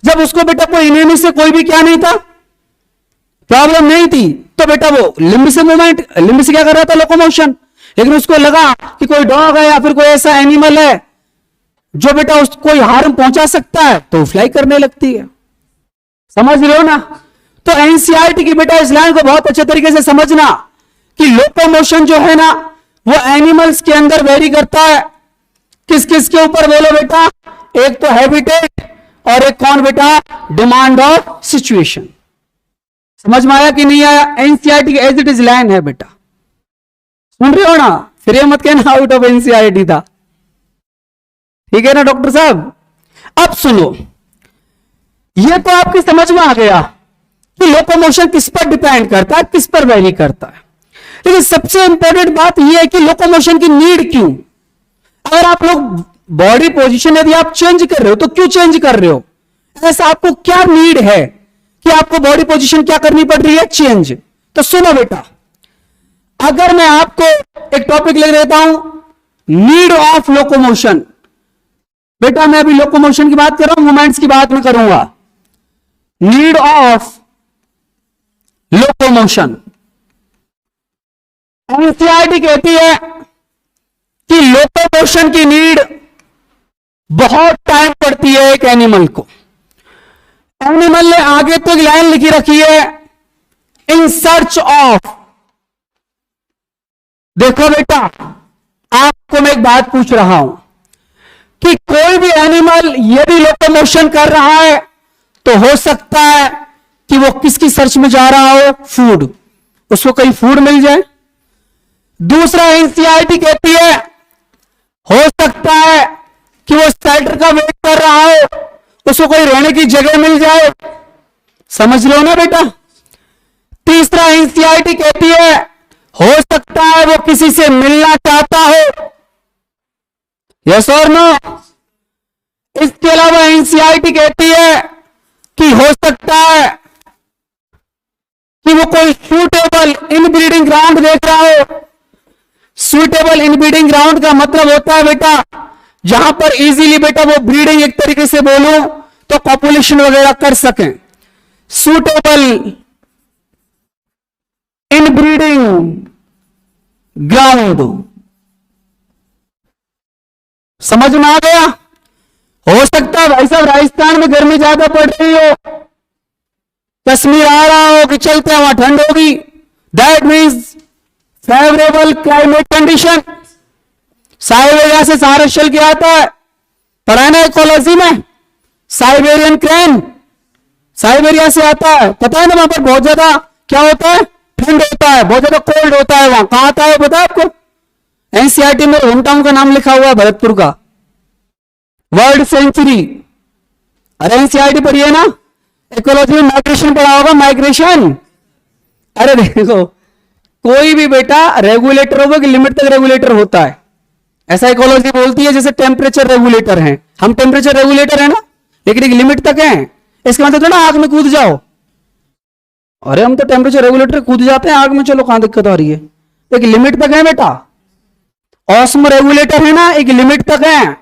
जब उसको बेटा कोई एनिमी से कोई भी क्या नहीं था, प्रॉब्लम नहीं थी, तो बेटा वो लिम्ब से मूवमेंट, लिम्ब से क्या कर रहा था, लोकोमोशन। लेकिन उसको लगा कि कोई डॉग है या फिर कोई ऐसा एनिमल है जो बेटा उसको कोई हार्म पहुंचा सकता है तो फ्लाई करने लगती है। समझ रहे हो ना। तो एनसीईआरटी की बेटा इस लाइन को बहुत अच्छे तरीके से समझना कि लोकोमोशन जो है ना वो एनिमल्स के अंदर वेरी करता है। किस किस के ऊपर बोलो बेटा, एक तो हैबिटेट और एक कौन बेटा, डिमांड ऑफ सिचुएशन। समझ में आया कि नहीं आया। एनसीईआरटी की एज इट इज लाइन है बेटा, सुन रहे हो ना। फिर ये मत कहना आउट ऑफ एनसीईआरटी था, ठीक है ना डॉक्टर साहब। अब सुनो, ये तो आपकी समझ में आ गया कि लोकोमोशन किस पर डिपेंड करता है, किस पर वेरी करता है। लेकिन सबसे इंपॉर्टेंट बात यह है कि लोकोमोशन की नीड क्यों। अगर आप लोग बॉडी पोजीशन यदि आप चेंज कर रहे हो तो क्यों चेंज कर रहे हो, ऐसा आपको क्या नीड है कि आपको बॉडी पोजीशन क्या करनी पड़ रही है, चेंज। तो सुनो बेटा, अगर मैं आपको एक टॉपिक ले देता हूं, नीड ऑफ लोकोमोशन। बेटा मैं अभी लोकोमोशन की बात कर रहा हूं, मूवमेंट्स की बात में करूंगा। Need of locomotion. एनसीईआरटी कहती है कि लोकोमोशन की नीड बहुत टाइम पड़ती है एक एनिमल को। एनिमल ने आगे तो एक लाइन लिखी रखी है, इन सर्च ऑफ देखो बेटा, आपको मैं एक बात पूछ रहा हूं कि कोई भी एनिमल यदि लोकोमोशन कर रहा है तो हो सकता है कि वो किसकी सर्च में जा रहा हो, फूड, उसको कहीं फूड मिल जाए। दूसरा, एनसीईआरटी कहती है हो सकता है कि वो शेल्टर का वेट कर रहा हो, उसको कोई रहने की जगह मिल जाए। समझ लो ना बेटा। तीसरा, एनसीईआरटी कहती है हो सकता है वो किसी से मिलना चाहता हो। यस और नो? इसके अलावा एनसीईआरटी कहती है कि हो सकता है कि वो कोई सूटेबल इनब्रीडिंग ग्राउंड देख रहा हो। सूटेबल इनब्रीडिंग ग्राउंड का मतलब होता है बेटा जहां पर इजीली बेटा वो ब्रीडिंग, एक तरीके से बोलूं तो पॉपुलेशन वगैरह कर सकें। सूटेबल इनब्रीडिंग ग्राउंड, समझ में आ गया? हो सकता है भाई साहब राजस्थान में गर्मी ज्यादा पड़ रही हो, कश्मीर आ रहा हो कि चलते हैं वहां ठंड होगी, that means favourable climate condition. Siberia से सारस्वल क्या आता है, पढ़ा है ना इकोलॉजी में? साइबेरियन क्रेन साइबेरिया से आता है, पता है ना? वहां पर बहुत ज्यादा क्या होता है, ठंड होता है, बहुत ज्यादा कोल्ड होता है। वहां कहां आता है पता है आपको? एनसीईआरटी में होम टाउन का नाम लिखा हुआ है भरतपुर का, वर्ल्ड सेंचुरी। अरे एनसीईआरटी पढ़िए ना, इकोलॉजी में माइग्रेशन पढ़ा होगा, माइग्रेशन। अरे देखो, कोई भी बेटा रेगुलेटर होगा कि लिमिट तक रेगुलेटर होता है, ऐसा इकोलॉजी बोलती है। जैसे टेम्परेचर रेगुलेटर हैं, हम टेम्परेचर रेगुलेटर है ना, लेकिन एक लिमिट तक है। इसका मतलब तो ना आग में कूद जाओ, अरे हम तो टेम्परेचर रेगुलेटर कूद जाते हैं आग में, चलो कहां दिक्कत आ रही है? एक लिमिट तक है बेटा। ऑस्मो रेगुलेटर है ना, एक लिमिट तक है।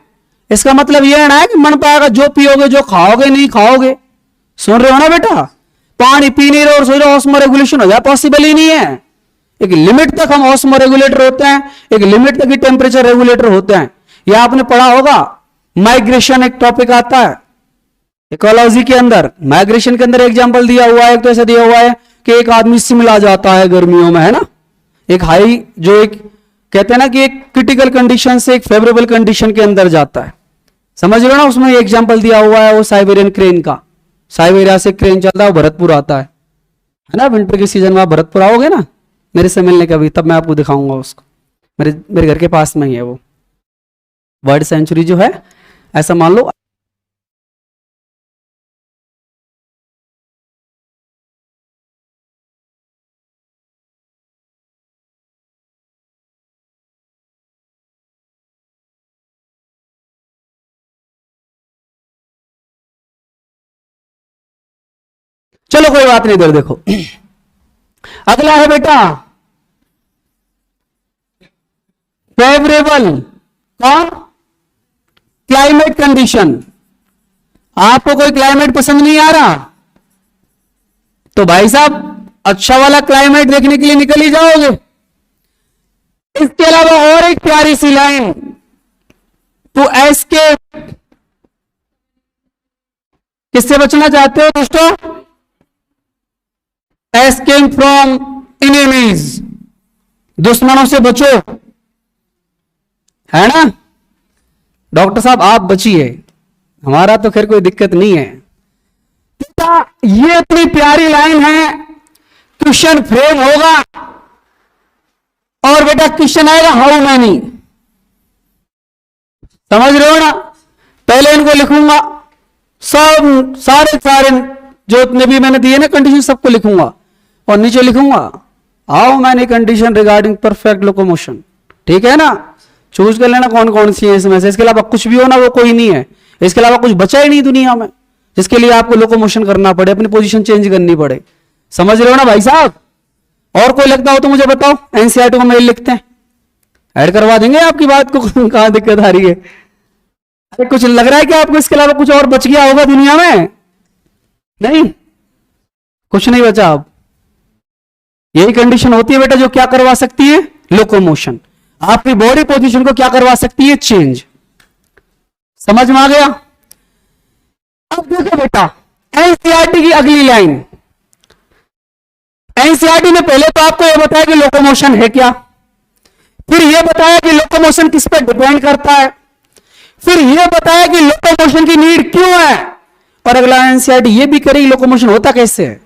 इसका मतलब यह है ना कि मन पाएगा, जो पियोगे, जो खाओगे नहीं खाओगे। सुन रहे हो ना बेटा? पानी पी नहीं रहे और सोच रहे ऑस्मो रेगुलेशन हो जाए, पॉसिबल ही नहीं है। एक लिमिट तक हम ऑस्मो रेगुलेटर होते हैं, एक लिमिट तक ही टेम्परेचर रेगुलेटर होते हैं। यह आपने पढ़ा होगा। माइग्रेशन एक टॉपिक आता है इकोलॉजी के अंदर। माइग्रेशन के अंदर एग्जांपल दिया हुआ है, तो ऐसा दिया हुआ है कि एक आदमी शिमला जाता है गर्मियों में, है ना, एक हाई, जो एक कहते हैं ना कि एक क्रिटिकल कंडीशन से एक फेवरेबल कंडीशन के अंदर जाता है। समझ लो ना? उसमें एग्जांपल दिया हुआ है वो साइबेरियन क्रेन का। साइबेरिया से क्रेन चलता है, वो भरतपुर आता है ना, विंटर के सीजन में आप भरतपुर आओगे ना मेरे से मिलने कभी, तब मैं आपको दिखाऊंगा उसको। मेरे घर के पास में ही है वो वर्ल्ड सेंचुरी जो है, ऐसा मान लो। चलो कोई बात नहीं, इधर देखो। अगला है बेटा फेवरेबल कौन, क्लाइमेट कंडीशन। आपको कोई क्लाइमेट पसंद नहीं आ रहा तो भाई साहब अच्छा वाला क्लाइमेट देखने के लिए निकल ही जाओगे। इसके अलावा और एक प्यारी सी लाइन, टू एस्केप, किससे बचना चाहते हो दोस्तों? एस्केप फ्रॉम इनेमीज, दुश्मनों से बचो, है ना? डॉक्टर साहब आप बचिए, हमारा तो खैर कोई दिक्कत नहीं है। ये इतनी प्यारी लाइन है, क्वेश्चन फ्रेम होगा और बेटा क्वेश्चन आएगा हाउ मैनी। समझ रहे हो ना? पहले इनको लिखूंगा, सब सारे जो इतने भी मैंने दिए ना कंडीशन सबको लिखूंगा, और नीचे लिखूंगा how many condition regarding perfect locomotion. ठीक है ना? चूज कर लेना कौन कौन सी है इसमें से। इसके अलावा कुछ भी हो ना वो कोई नहीं है, इसके अलावा कुछ बचा ही नहीं दुनिया में जिसके लिए आपको लोकोमोशन करना पड़े, अपनी पोजीशन चेंज करनी पड़े। समझ रहे हो ना भाई साहब? और कोई लगता हो तो मुझे बताओ, एनसीईआरटी को मेल लिखते हैं, ऐड करवा देंगे आपकी बात को। कहां दिक्कत आ रही है? अरे कुछ लग रहा है कि आपको इसके अलावा कुछ और बच गया होगा दुनिया में? नहीं, कुछ नहीं बचा। अब यही कंडीशन होती है बेटा जो क्या करवा सकती है, लोकोमोशन। आपकी बॉडी पोजीशन को क्या करवा सकती है, चेंज। समझ में आ गया? अब देखो बेटा एनसीईआरटी की अगली लाइन। एनसीईआरटी ने पहले तो आपको यह बताया कि लोकोमोशन है क्या, फिर यह बताया कि लोकोमोशन किस पर डिपेंड करता है, फिर यह बताया कि लोकोमोशन की नीड क्यों है, और अगला एनसीईआरटी यह भी करेगी लोकोमोशन होता कैसे है।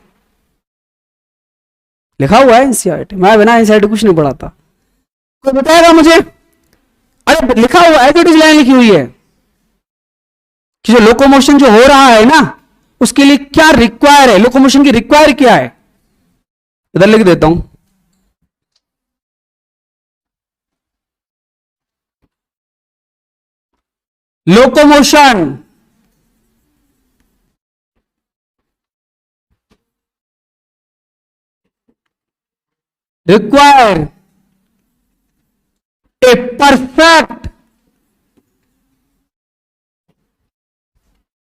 लिखा हुआ है एनसीईआरटी, मैं बिना एनसीईआरटी कुछ नहीं पढ़ाता। कोई बताएगा मुझे? अरे लिखा हुआ एज इट इज लाइन लिखी हुई है कि जो लोकोमोशन जो हो रहा है ना उसके लिए क्या रिक्वायर है, लोकोमोशन की रिक्वायर क्या है। इधर लिख देता हूं, locomotion require a perfect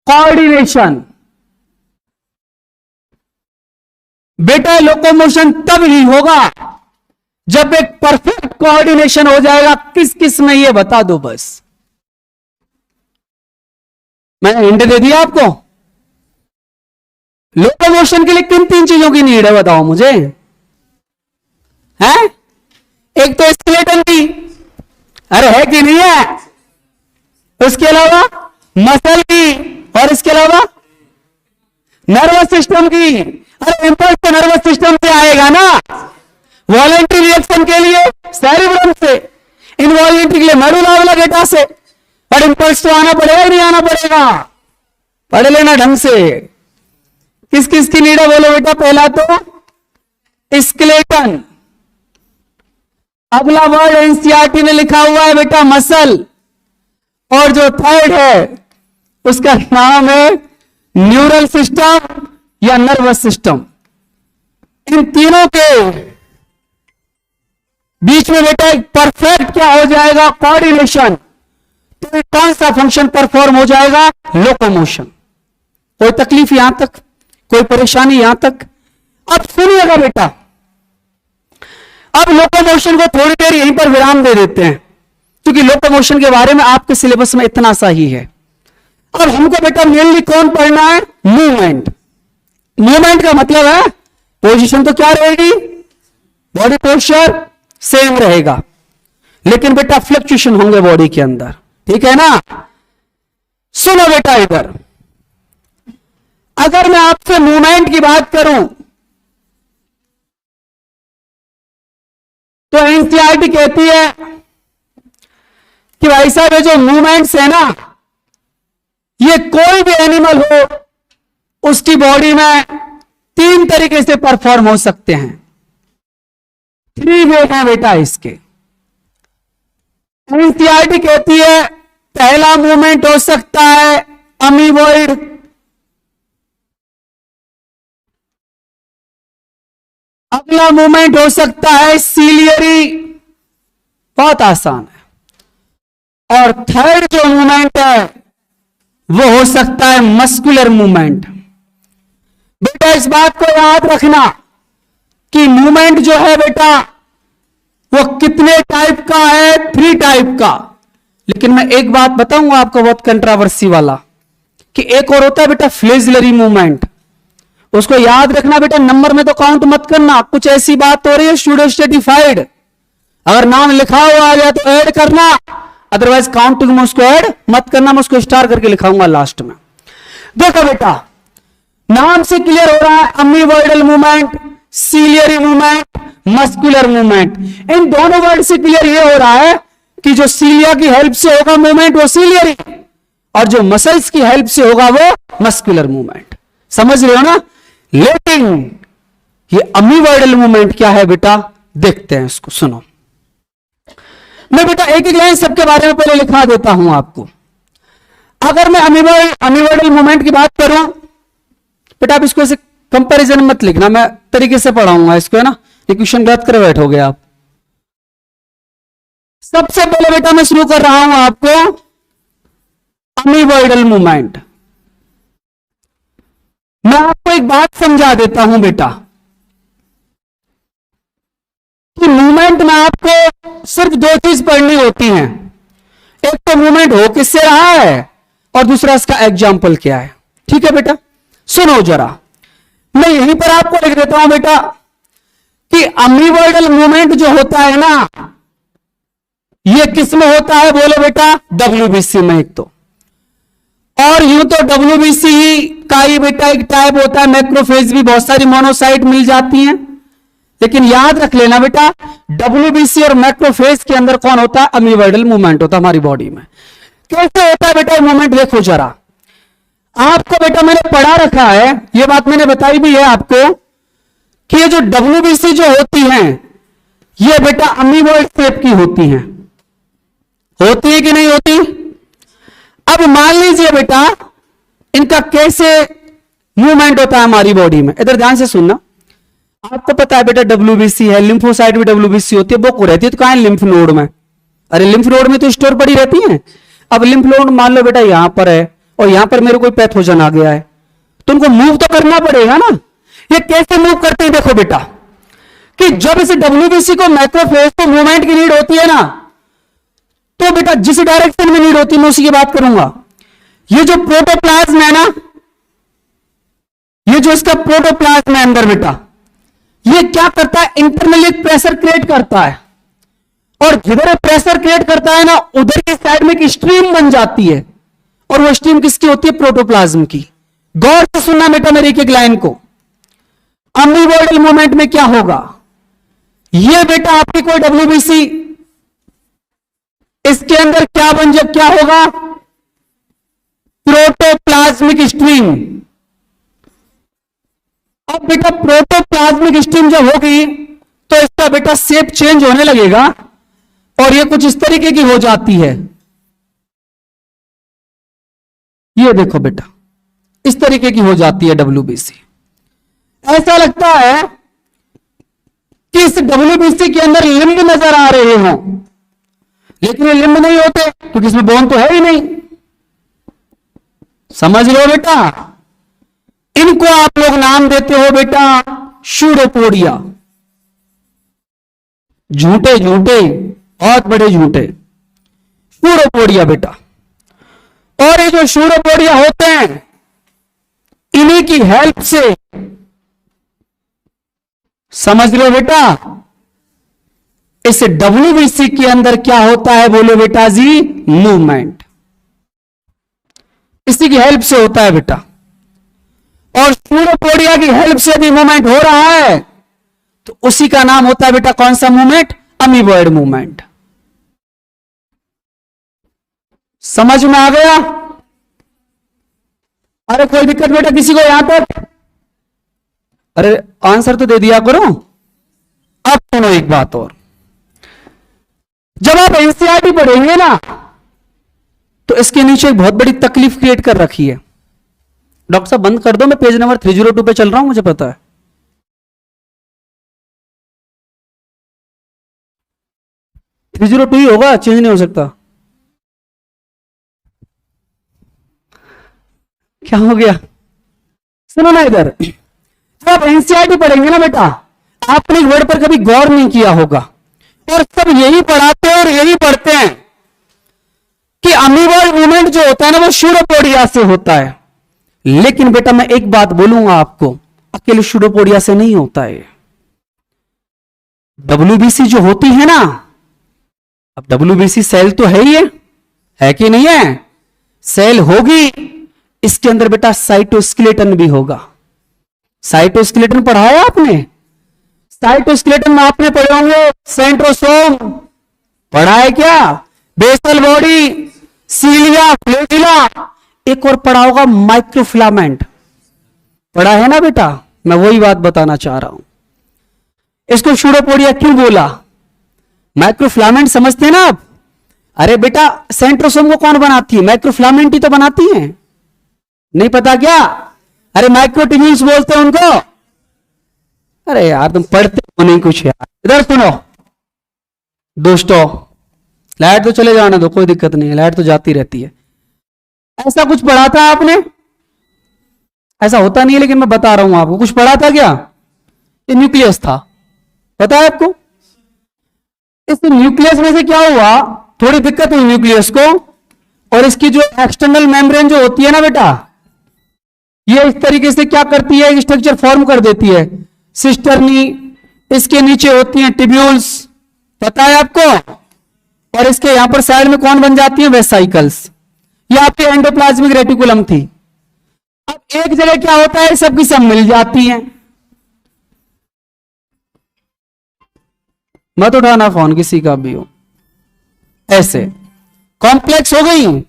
coordination। बेटा लोकोमोशन तब ही होगा जब एक परफेक्ट कोऑर्डिनेशन हो जाएगा। किस किस में ये बता दो बस, मैंने हिंट दे दिया आपको। लोकोमोशन के लिए किन तीन चीजों की नीड है बताओ मुझे, है? एक तो स्केलेटन की, अरे है कि नहीं है, उसके अलावा मसल की, और इसके अलावा नर्वस सिस्टम की। अरे इंपल्स तो नर्वस सिस्टम से आएगा ना, वॉलेंट्री रिएक्शन के लिए सेरिब्रम से, इनवॉलेंट्री के लिए मेडुला ऑब्लिंगेटा से, और इंपल्स तो आना पड़ेगा ही नहीं आना पड़ेगा, पढ़ लेना ढंग से। किस किस की नीड है बोलो बेटा? पहला तो स्केलेटन, अगला वर्ड एनसीईआरटी में लिखा हुआ है बेटा मसल, और जो थर्ड है उसका नाम है न्यूरल सिस्टम या नर्वस सिस्टम। इन तीनों के बीच में बेटा एक परफेक्ट क्या हो जाएगा? कोऑर्डिनेशन। तो कौन सा फंक्शन परफॉर्म हो जाएगा? लोकोमोशन। कोई तकलीफ यहां तक, कोई परेशानी यहां तक? अब सुनिएगा बेटा, अब लोकोमोशन को थोड़ी देर यहीं पर विराम दे देते हैं क्योंकि लोकोमोशन के बारे में आपके सिलेबस में इतना सा ही है। अब हमको बेटा मेनली कौन पढ़ना है? मूवमेंट। मूवमेंट का मतलब है पोजीशन तो क्या रहेगी? बॉडी पोस्चर सेम रहेगा, लेकिन बेटा फ्लक्चुएशन होंगे बॉडी के अंदर, ठीक है ना? सुनो बेटा इधर, अगर मैं आपसे मूवमेंट की बात करूं तो एनसीईआरटी कहती है कि भाई साहब ये जो मूवमेंट्स है ना, ये कोई भी एनिमल हो उसकी बॉडी में तीन तरीके से परफॉर्म हो सकते हैं। थ्री वे है बेटा इसके। एनसीईआरटी कहती है पहला मूवमेंट हो सकता है अमीबॉइड, अगला मूवमेंट हो सकता है सीलियरी, बहुत आसान है, और थर्ड जो मूवमेंट है वो हो सकता है मस्कुलर मूवमेंट। बेटा इस बात को याद रखना कि मूवमेंट जो है बेटा वो कितने टाइप का है? 3 टाइप का। लेकिन मैं एक बात बताऊंगा आपको बहुत कंट्रोवर्सी वाला, कि एक और होता है बेटा फ्लेजिलरी मूवमेंट। उसको याद रखना बेटा, नंबर में तो काउंट मत करना। कुछ ऐसी बात हो रही है स्टूडेंट स्टेटिफाइड, अगर नाम लिखा हुआ आ गया तो ऐड करना, अदरवाइज काउंटिंग में उसको ऐड मत करना। मैं उसको स्टार करके लिखाऊंगा लास्ट में। देखो बेटा, नाम से क्लियर हो रहा है amoeboidal movement, ciliary movement, muscular movement. इन दोनों वर्ड से क्लियर ये हो रहा है कि जो सीलिया की हेल्प से होगा मूवमेंट वो सीलियरी, और जो मसल्स की हेल्प से होगा वो मस्कुलर मूवमेंट। समझ रहे हो ना? लेकिन ये अमीबॉइडल मूवमेंट क्या है बेटा, देखते हैं इसको। सुनो, मैं बेटा एक एक लाइन सबके बारे में पहले लिखा देता हूं आपको। अगर मैं अमीबॉइडल मूवमेंट की बात करूं बेटा, आप इसको ऐसे कंपैरिजन मत लिखना, मैं तरीके से पढ़ाऊंगा इसको, है ना? ये क्वेश्चन गलत कर बैठोगे आप। सबसे पहले बेटा मैं शुरू कर रहा हूं आपको अमीबॉइडल मूवमेंट। मैं आपको एक बात समझा देता हूं बेटा, कि मूवमेंट में आपको सिर्फ 2 चीज पढ़नी होती हैं। एक तो मूवमेंट हो किससे रहा है, और दूसरा इसका एग्जाम्पल क्या है। ठीक है बेटा? सुनो जरा, मैं यहीं पर आपको लिख देता हूं बेटा कि अमीबॉइडल मूवमेंट जो होता है ना, ये किस में होता है बोलो बेटा? डब्ल्यूबीसी में एक तो। और यूं तो डब्ल्यूबीसी का ही बेटा एक टाइप होता है, मैक्रोफेज भी बहुत सारी मोनोसाइट मिल जाती हैं, लेकिन याद रख लेना बेटा डब्ल्यूबीसी और मैक्रोफेज के अंदर कौन होता है? अमीबॉइडल मूवमेंट होता है हमारी बॉडी में। कैसे होता है बेटा मूवमेंट? देखो जरा, आपको बेटा मैंने पढ़ा रखा है, ये बात मैंने बताई भी है आपको कि ये जो डब्ल्यूबीसी जो होती हैं ये बेटा अमीबॉइड शेप की होती हैं। होती है कि नहीं होती? अब मान लीजिए बेटा इनका कैसे मूवमेंट होता है हमारी बॉडी में, इधर ध्यान से सुनना। आपको पता है बेटा डब्ल्यूबीसी है, लिम्फोसाइट भी डब्ल्यूबीसी होती है, वो को रहती है तो कहां है? लिम्फ नोड में। अरे लिम्फ नोड में तो स्टोर पड़ी रहती है। अब लिम्फ नोड मान लो बेटा यहां पर है और यहां पर मेरे कोई पैथोजन आ गया है, तो उनको मूव तो करना पड़ेगा ना। ये कैसे मूव करते हैं? देखो बेटा कि जब इस डब्ल्यूबीसी को मैक्रोफेज को मूवमेंट की नीड होती है ना, तो बेटा जिस डायरेक्शन में नीड होती है मैं उसी की बात करूंगा। ये जो प्रोटोप्लाज्म है ना, ये जो इसका प्रोटोप्लाज्म है अंदर बेटा, ये क्या करता है? इंटरनली प्रेशर क्रिएट करता है, और जिधर प्रेशर क्रिएट करता है ना उधर की साइड में एक स्ट्रीम बन जाती है, और वो स्ट्रीम किसकी होती है? प्रोटोप्लाज्म की। गौर से सुनना बेटा मेरी एक एक लाइन को। अमीबॉइडल मूवमेंट में क्या होगा? ये बेटा आपकी कोई डब्ल्यूबीसी, इसके अंदर क्या होगा? Protoplasmic stream. अब बेटा प्रोटोप्लाज्मिक स्ट्रीम जब होगी तो इसका बेटा शेप चेंज होने लगेगा, और ये कुछ इस तरीके की हो जाती है। ये देखो बेटा इस तरीके की हो जाती है डब्ल्यूबीसी। ऐसा लगता है कि इस डब्ल्यूबीसी के अंदर लिंब नजर आ रहे हों, लेकिन ये लिंब नहीं होते क्योंकि इसमें बोन तो है ही नहीं। समझ लो बेटा, इनको आप लोग नाम देते हो बेटा शूडोपोडिया। झूठे झूठे, बहुत बड़े झूठे, शूडोपोडिया बेटा। और ये जो शूडोपोडिया होते हैं इन्हीं की हेल्प से, समझ लो बेटा, इस डब्ल्यूबीसी के अंदर क्या होता है बोलो बेटा जी? मूवमेंट। इसी की हेल्प से होता है बेटा। और शूडोपोडिया की हेल्प से भी मूवमेंट हो रहा है तो उसी का नाम होता है बेटा कौन सा मूवमेंट? Amoeboid movement. समझ में आ गया? अरे कोई दिक्कत बेटा किसी को यहां तक? अरे आंसर तो दे दिया करो। अब सुनो एक बात और, जब आप एनसीईआरटी पढ़ेंगे ना तो इसके नीचे एक बहुत बड़ी तकलीफ क्रिएट कर रखी है। डॉक्टर साहब बंद कर दो, मैं पेज नंबर 302 पे चल रहा हूं, मुझे पता है। थ्री 302 ही होगा, चेंज नहीं हो सकता। क्या हो गया? सुनो ना इधर, जब आप एनसीईआरटी पढ़ेंगे ना बेटा, आपने एक वर्ड पर कभी गौर नहीं किया होगा, और सब यही पढ़ाते हैं और यही पढ़ते हैं कि अमीबॉइड मूवमेंट जो होता है ना वो शूडोपोडिया से होता है। लेकिन बेटा मैं एक बात बोलूंगा आपको, अकेले शूडोपोडिया से नहीं होता है। डब्ल्यूबीसी जो होती है ना, अब डब्ल्यूबीसी सेल तो है ही है कि नहीं है? सेल होगी, इसके अंदर बेटा साइटोस्केलेटन भी होगा। साइटोस्केलेटन पढ़ा है आपने? साइटोस्केलेटन में आपने पढ़े होंगे सेंट्रोसोम, पढ़ा है क्या? बेसल बॉडी, सीलिया, फ्लैजिला, एक और पढ़ा होगा माइक्रोफिलामेंट, पढ़ा है ना बेटा? मैं वही बात बताना चाह रहा हूं। इसको शूडोपोडिया क्यों बोला? माइक्रोफिलामेंट समझते हैं ना आप? अरे बेटा सेंट्रोसोम को कौन बनाती है? माइक्रोफिलामेंट ही तो बनाती है, नहीं पता क्या? अरे माइक्रोट्यूब्यूल्स बोलते हैं उनको। अरे यार तुम पढ़ते हो नहीं कुछ यार। इधर सुनो दोस्तों, लाइट तो चले जाने दो, कोई दिक्कत नहीं है, लाइट तो जाती रहती है। ऐसा कुछ पढ़ा था आपने? ऐसा होता नहीं है लेकिन मैं बता रहा हूं आपको, कुछ पढ़ा था क्या? ये न्यूक्लियस था, पता है आपको? इस न्यूक्लियस में से क्या हुआ, थोड़ी दिक्कत हुई न्यूक्लियस को, और इसकी जो एक्सटर्नल मेम्ब्रेन जो होती है ना बेटा, ये इस तरीके से क्या करती है? स्ट्रक्चर फॉर्म कर देती है, सिस्टर्नी, इसके नीचे होती हैं टिब्यूल्स, पता है आपको? और इसके यहां पर साइड में कौन बन जाती है, वेसाइकल्स। ये आपकी एंडोप्लाज्मिक रेटिकुलम थी। अब एक जगह क्या होता है, सबकी सब मिल जाती हैं। मत उठाना फोन किसी का भी हो। ऐसे कॉम्प्लेक्स हो गई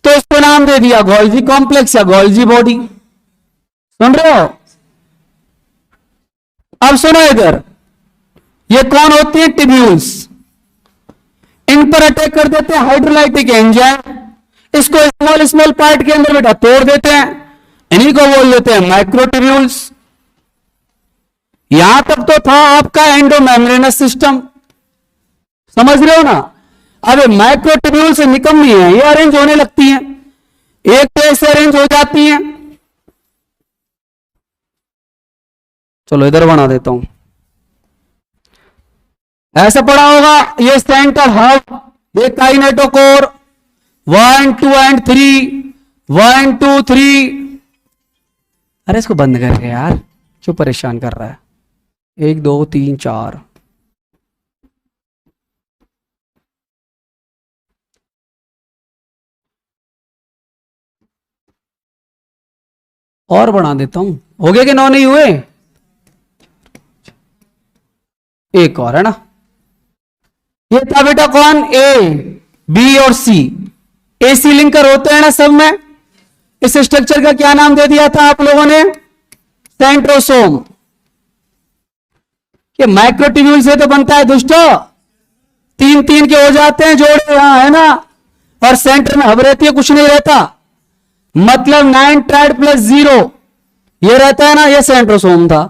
तो इसको नाम दे दिया गोल्जी कॉम्प्लेक्स या गोल्जी बॉडी। सुन रहे हो? अब सुनो इधर, ये कौन होती है, टिब्यूल्स। इन पर अटैक कर देते हैं हाइड्रोलाइटिक एंजाइम, इसको स्मॉल स्मॉल पार्ट के अंदर बेटा तोड़ देते हैं, इन्हीं को बोल देते हैं माइक्रोट्यूब्यूल्स। यहां तक तो था आपका एंडोमेम्ब्रेनस सिस्टम, समझ रहे हो ना। अब माइक्रोट्यूब्यूल से निकलनी है, ये अरेंज होने लगती हैं, एक तो ऐसे अरेंज हो जाती हैं। चलो इधर बना देता हूं, ऐसा पड़ा होगा, ये सेंट्रल हब, ये काइनेटोकोर 1 2 एंड 3, 1 2 3। अरे इसको बंद करके यार, क्यों परेशान कर रहा है। 1 2 3 4। और बढ़ा देता हूं, हो गया कि 9 नहीं हुए, एक और है ना। ये था बेटा कौन, ए बी और सी, एसी लिंकर होते हैं ना सब में। इस स्ट्रक्चर का क्या नाम दे दिया था आप लोगों ने, सेंट्रोसोम। ये माइक्रोट्यूब्यूल से तो बनता है दुष्टो, 3 3 के हो जाते हैं जोड़े यहां, है ना, और सेंटर में हब रहती है, कुछ नहीं रहता, मतलब 9 ट्राइड प्लस 0 ये रहता है ना, ये सेंट्रोसोम था।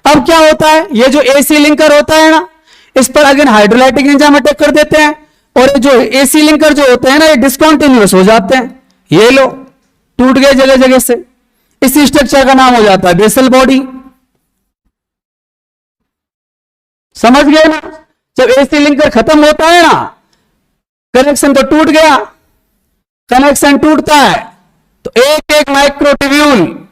अब क्या होता है, ये जो एसी लिंकर होता है ना, इस पर अगेन हाइड्रोलाइटिक एंजाइम अटैक कर देते हैं, और जो एसी लिंकर जो होते हैं ना, ये डिसकंटिन्यूअस हो जाते हैं, ये लो टूट गए जगह जगह से। इस स्ट्रक्चर का नाम हो जाता है बेसल बॉडी। समझ गए ना। जब एसी लिंकर खत्म होता है ना, कनेक्शन तो टूट गया, कनेक्शन टूटता है तो एक एक माइक्रोट्यूब्यूल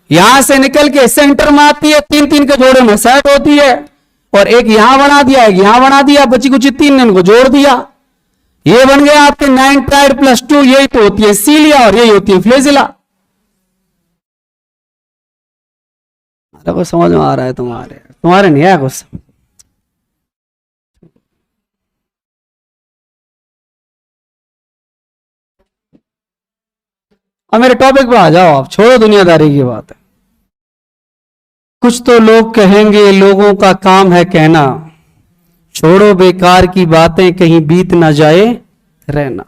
यहां से निकल के सेंटर में आती है, 3 3 के जोड़े में सेट होती है, और एक यहां बना दिया, एक यहां बना दिया, बची कुछ 3 ने इनको जोड़ दिया, ये बन गया आपके 9 ट्राइड प्लस 2। यही तो होती है सीलिया और यही होती है फ्लेजिला। अरे कुछ समझ में आ रहा है तुम्हारे नहीं है कुछ। अब मेरे टॉपिक पे आ जाओ, आप छोड़ो दुनियादारी की बात है। कुछ तो लोग कहेंगे, लोगों का काम है कहना, छोड़ो बेकार की बातें, कहीं बीत ना जाए रहना।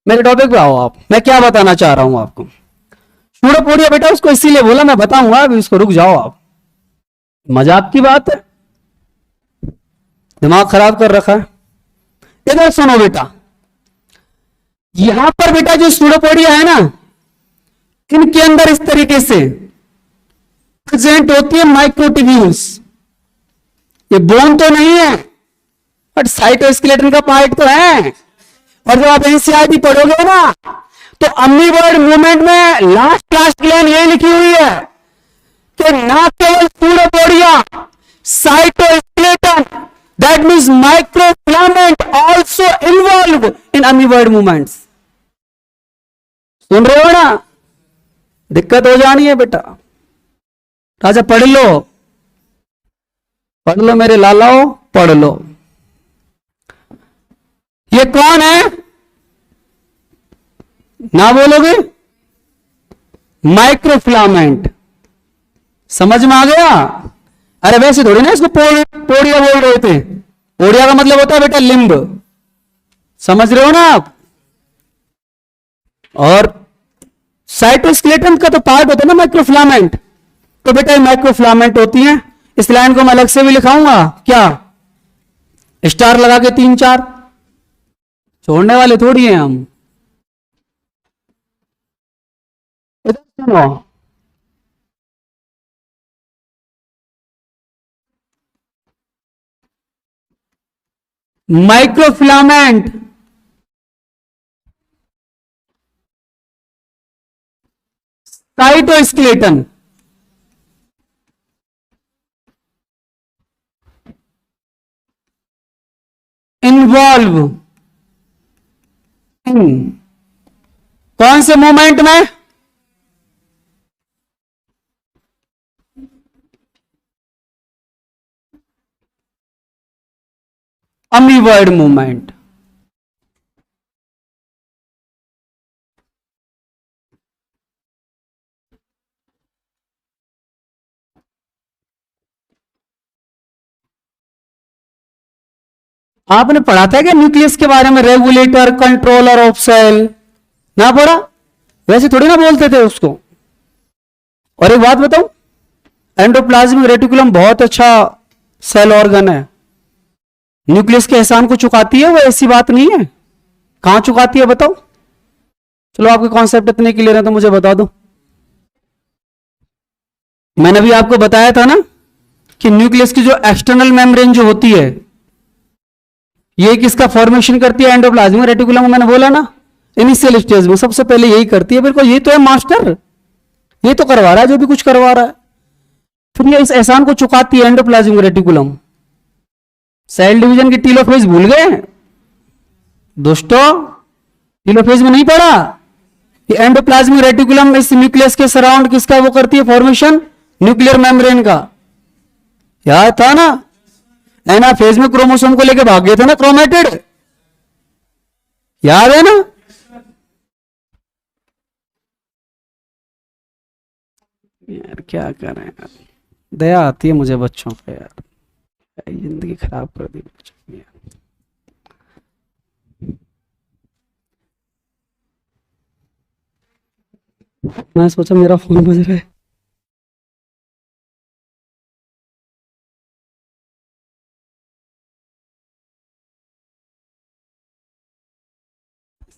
मेरे टॉपिक पे आओ आप, मैं क्या बताना चाह रहा हूं आपको। सूडोपोडिया बेटा उसको इसीलिए बोला, मैं बताऊंगा, अभी उसको रुक जाओ आप, मजाक की बात है, दिमाग खराब कर रखा है। इधर सुनो बेटा, यहां पर बेटा जो सूडोपोडिया है ना, इनके अंदर इस तरीके से प्रेजेंट होती है माइक्रोट्यूब्यूल्स। ये बोन तो नहीं है, बट साइटोस्केलेटन का पार्ट तो है। और जब आप एनसीईआरटी पढ़ोगे ना, तो अमीबॉइड मूवमेंट में लास्ट लाइन यही लिखी हुई है कि ना केवल pseudopodia, cytoskeleton, that means microfilament also involve in amoeboid movements. सुन रहे हो ना, दिक्कत हो जानी है बेटा। राजा पढ़ लो मेरे लालाओ, पढ़ लो। ये कौन है, ना बोलोगे, माइक्रोफिलामेंट। समझ में आ गया। अरे वैसे थोड़ी ना इसको पोडिया बोल रहे थे, पोडिया का मतलब होता है बेटा लिंब, समझ रहे हो ना आप। और साइटोस्केलेटन का तो पार्ट होता है ना माइक्रोफिलामेंट, तो बेटा ये माइक्रोफिलामेंट होती हैं। इस लाइन को मैं अलग से भी लिखाऊंगा, क्या स्टार लगा के 3 4, छोड़ने वाले थोड़ी हैं हम। इधर सुनो, माइक्रोफिलामेंट साइटोस्केलेटन, इन्वॉल्व इन कौन से मूवमेंट में? Amoeboid movement. आपने पढ़ा था क्या न्यूक्लियस के बारे में? रेगुलेटर, कंट्रोलर ऑफ सेल ना पढ़ा? वैसे थोड़ी ना बोलते थे उसको। और एक बात बताऊं, एंडोप्लाज्मिक रेटिकुलम बहुत अच्छा सेल ऑर्गन है, न्यूक्लियस के एहसान को चुकाती है वो, ऐसी बात नहीं है। कहां चुकाती है बताओ? चलो आपके कॉन्सेप्ट इतने क्लियर है तो मुझे बता दो। मैंने भी आपको बताया था ना कि न्यूक्लियस की जो एक्सटर्नल मेम्ब्रेन जो होती है ये किसका फॉर्मेशन करती है? Endoplasmic reticulum. मैंने बोला ना इनिशियल स्टेज में सबसे पहले यही करती है। बिल्कुल, ये तो है मास्टर, ये तो करवा रहा है जो भी कुछ करवा रहा है। फिर ये इस एहसान को चुकाती है एंडोप्लाज्मिक रेटिकुलम। सेल डिवीजन की टीलोफेज भूल गए दोस्तों? टीलोफेज में नहीं पढ़ा? ये एंडोप्लाज्मिक रेटिकुलम इस न्यूक्लियस के सराउंड किसका वो करती है फॉर्मेशन? न्यूक्लियर मेम्ब्रेन का। याद था ना? एनाफेज में क्रोमोसोम को लेके भाग गए थे ना, क्रोमेटिड, याद है ना? यार क्या करें यार, दया आती है मुझे बच्चों पे यार, जिंदगी खराब कर दी बच्चों की यार। मैं सोचा मेरा फोन बज रहा है।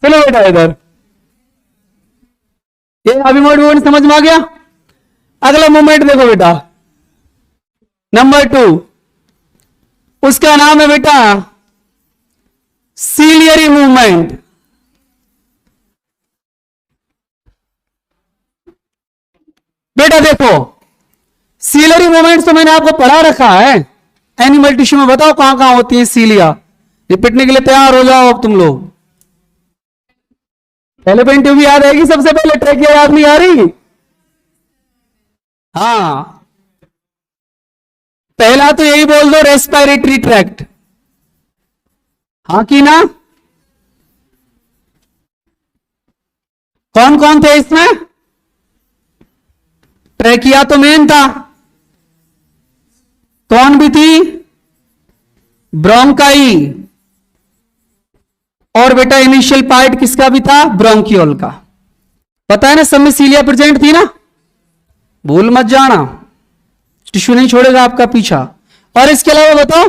चलो बेटा इधर, ये अभी मूवमेंट समझ में आ गया। अगला मूवमेंट देखो बेटा, नंबर 2, उसका नाम है बेटा सीलियरी मूवमेंट। बेटा देखो, सीलियरी मूवमेंट तो मैंने आपको पढ़ा रखा है एनिमल टिश्यू में। बताओ कहां कहां होती है सीलिया? रिपीटने के लिए तैयार हो जाओ अब तुम लोग। पहले पे इंटरव्यू याद आएगी, सबसे पहले ट्रैकिया याद नहीं आ रही? हाँ, पहला तो यही बोल दो, रेस्पिरेटरी ट्रैक्ट। हाँ कि ना? कौन कौन थे इसमें? ट्रैकिया तो मेन था, कौन भी थी? ब्रोंकाई, और बेटा इनिशियल पार्ट किसका भी था? ब्रोंकियोल का। पता है ना, सब में सीलिया प्रेजेंट थी ना, भूल मत जाना, टिश्यू नहीं छोड़ेगा आपका पीछा। और इसके अलावा बताओ,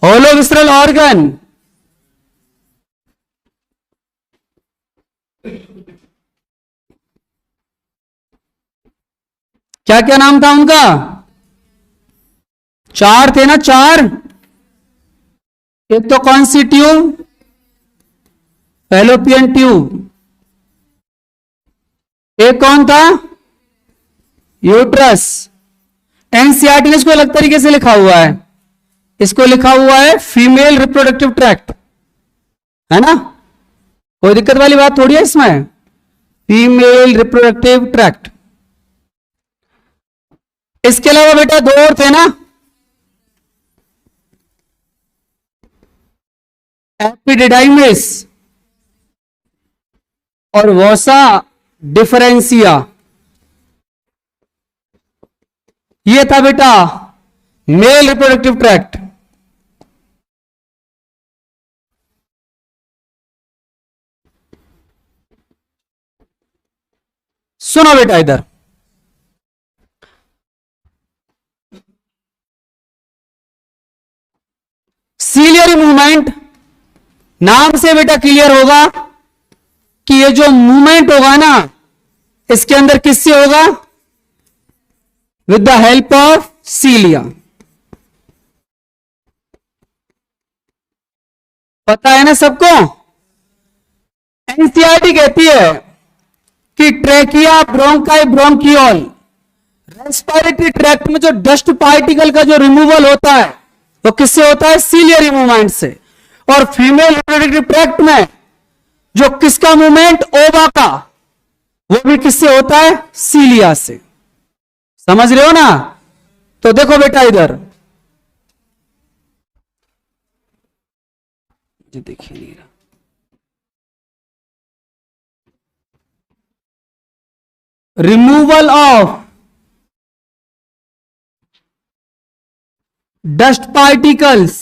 होलो विसरल ऑर्गन, क्या क्या नाम था उनका? 4 थे ना, 4। एक तो कौन सी ट्यूब? Fallopian tube. एक कौन था? यूट्रस। एनसीईआरटी ने इसको अलग तरीके से लिखा हुआ है, इसको लिखा हुआ है फीमेल रिप्रोडक्टिव ट्रैक्ट, है ना? कोई दिक्कत वाली बात थोड़ी है इसमें, फीमेल रिप्रोडक्टिव ट्रैक्ट। इसके अलावा बेटा 2 और थे ना, एपिडिडाइमिस और वोसा डिफरेंशिया। ये था बेटा मेल रिप्रोडक्टिव ट्रैक्ट। सुनो बेटा इधर, सीलियरी मूवमेंट नाम से बेटा क्लियर होगा कि ये जो मूवमेंट होगा ना, इसके अंदर किससे होगा? With the help of सीलिया। पता है ना सबको? एनसीईआरटी कहती है कि trachea, bronchi, bronchiole, respiratory tract में जो डस्ट पार्टिकल का जो रिमूवल होता है वो किससे होता है? सीलियरी मूवमेंट से। और फीमेल रिप्रोडक्टिव ट्रैक्ट में जो किसका मूवमेंट, ओवा का, वो भी किससे होता है, सीलिया से। समझ रहे हो ना? तो देखो बेटा इधर, जो देखिए नहीं रहा, removal of dust particles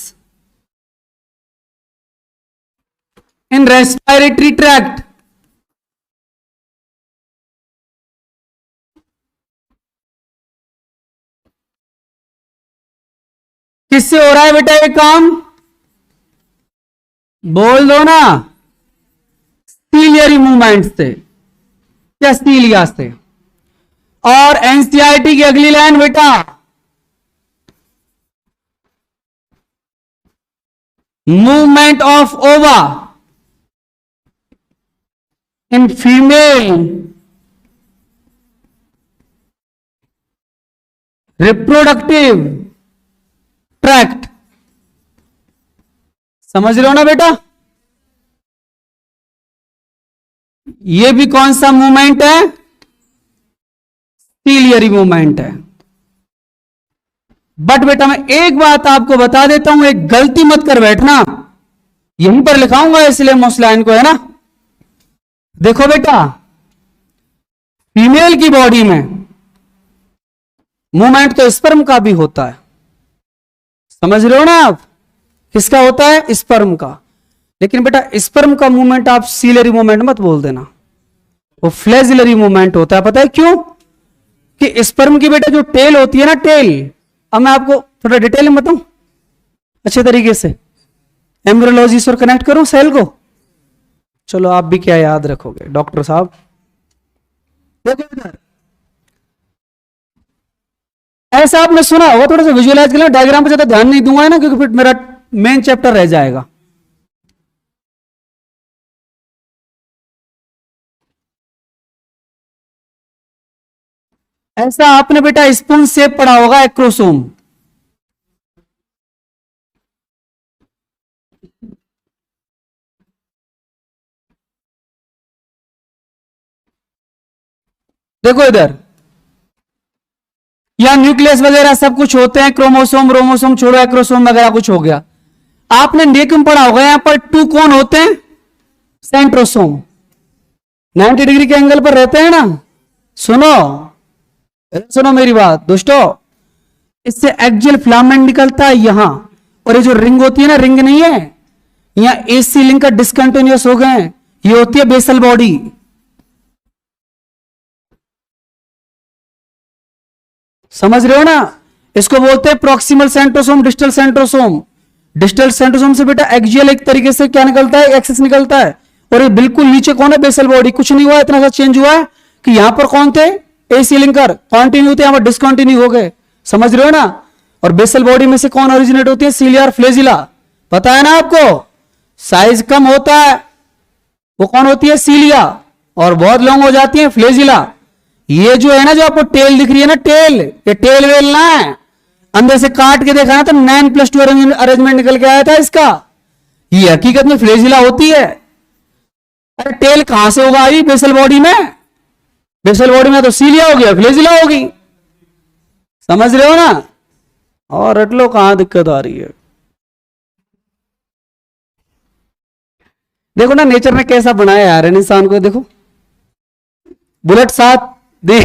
in respiratory tract किससे हो रहा है बेटा ये काम? बोल दो ना, सीलियरी मूवमेंट से या सीलिया से। और एनसीईआरटी की अगली लाइन बेटा, मूवमेंट ऑफ ओवा इन फीमेल रिप्रोडक्टिव ट्रैक्ट। समझ रहे हो ना बेटा? ये भी कौन सा मूवमेंट है? सीलियरी मूवमेंट है। बट बेटा मैं एक बात आपको बता देता हूं, एक गलती मत कर बैठना, यहीं पर लिखाऊंगा इसलिए उस लाइन को, है ना। देखो बेटा, फीमेल की बॉडी में मूवमेंट तो स्पर्म का भी होता है, समझ रहे हो ना आप? किसका होता है? स्पर्म का। लेकिन बेटा स्पर्म का मूवमेंट आप सीलियरी मूवमेंट मत बोल देना, वो फ्लैजिलरी मूवमेंट होता है। पता है क्यों? कि स्पर्म की बेटा जो टेल होती है ना, टेल, अब मैं आपको थोड़ा डिटेल में बताऊं अच्छे तरीके से, एम्ब्रियोलॉजी से कनेक्ट करूं सेल को। चलो आप भी क्या याद रखोगे डॉक्टर साहब। देखो इधर, ऐसा आपने सुना होगा, थोड़ा सा विजुअलाइज कर लेना, डायग्राम पे ज्यादा ध्यान नहीं दूंगा, है ना, क्योंकि फिर मेरा मेन चैप्टर रह जाएगा। ऐसा आपने बेटा स्पून शेप पढ़ा होगा, एक्रोसोम। देखो इधर, यहां न्यूक्लियस वगैरह सब कुछ होते हैं, क्रोमोसोम रोमोसोम छोड़ो, एक्रोसोम वगैरह कुछ हो गया। आपने नेक्यम पढ़ा होगा, यहां पर 2 कौन होते हैं? सेंट्रोसोम। 90 डिग्री के एंगल पर रहते हैं ना। सुनो सुनो मेरी बात दोस्तों, इससे एक्सियल फिलामेंट निकलता है यहां, और ये जो रिंग होती है ना, रिंग नहीं है, यहां एसी लिंक का डिसकंटिन्यूअस हो गए, ये होती है बेसल बॉडी। समझ रहे हो ना? इसको बोलते हैं proximal centrosome, distal centrosome. Distal centrosome से बेटा एक्सियल एक तरीके से क्या निकलता है? एक्सिस निकलता है। और ये बिल्कुल नीचे कौन है? Basal body. कुछ नहीं हुआ, इतना सा चेंज हुआ है कि यहां पर कौन थे? एसी लिंकर कंटिन्यू थे, यहां पर डिसकंटिन्यू हो गए। समझ रहे हो ना? और बेसल बॉडी में से कौन ओरिजिनेट होती है? सीलिया और फ्लेजिला। पता है ना आपको? साइज कम होता है वो कौन होती है? सीलिया। और बहुत लॉन्ग हो जाती है फ्लेजिला। ये जो है ना, जो आपको टेल दिख रही है ना, टेल, ये टेल वेल ना है, अंदर से काट के देखा ना तो 9+2 अरेंजमेंट निकल के आया था इसका। ये हकीकत में फ्लेजिला होती है। अरे टेल कहां से होगा आई? बेसल बॉडी में। बेसल बॉडी में तो सीलिया हो गया, फ्लेजिला होगी। समझ रहे हो ना? और रट लो, कहां दिक्कत आ रही है। देखो ना नेचर ने कैसा बनाया यार इंसान को। देखो बुलेट साथ दे,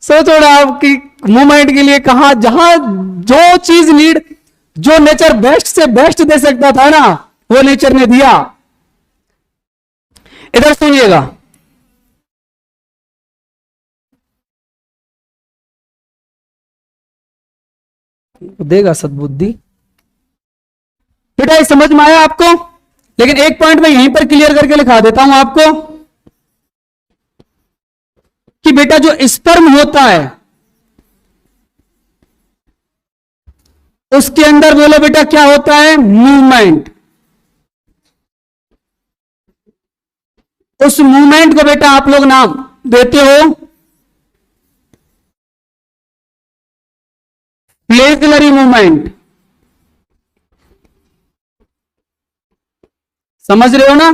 सोचो ना आपकी मूवमेंट के लिए कहां, जहां जो चीज नीड, जो नेचर बेस्ट से बेस्ट दे सकता था ना, वो नेचर ने दिया। इधर सुनिएगा, देगा सद्बुद्धि। बेटा ये समझ में आया आपको? लेकिन एक पॉइंट मैं यहीं पर क्लियर करके लिखा देता हूं आपको कि बेटा जो स्पर्म होता है उसके अंदर बोलो बेटा क्या होता है? मूवमेंट। उस मूवमेंट को बेटा आप लोग नाम देते हो फ्लेजिलरी मूवमेंट। समझ रहे हो ना?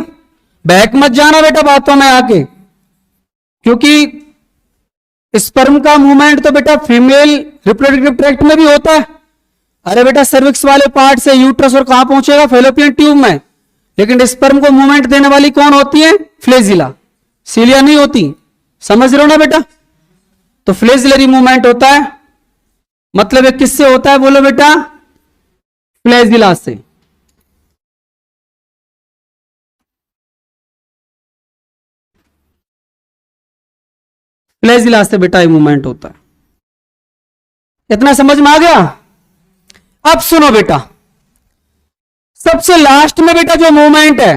बहक मत जाना बेटा बातों में आके, क्योंकि स्पर्म का मूवमेंट तो बेटा फीमेल रिप्रोडक्टिव ट्रैक्ट में भी होता है। अरे बेटा सर्विक्स वाले पार्ट से यूट्रस और कहां पहुंचेगा? फैलोपियन ट्यूब में। लेकिन स्पर्म को मूवमेंट देने वाली कौन होती है? फ्लेजिला, सीलिया नहीं होती। समझ रहे हो ना बेटा? तो फ्लेजिलरी मूवमेंट होता है, मतलब ये किससे होता है बोलो बेटा? फ्लेजिला से। फ्लेजिला से बेटा ये मूवमेंट होता है। इतना समझ में आ गया? अब सुनो बेटा, सबसे लास्ट में बेटा जो मूवमेंट है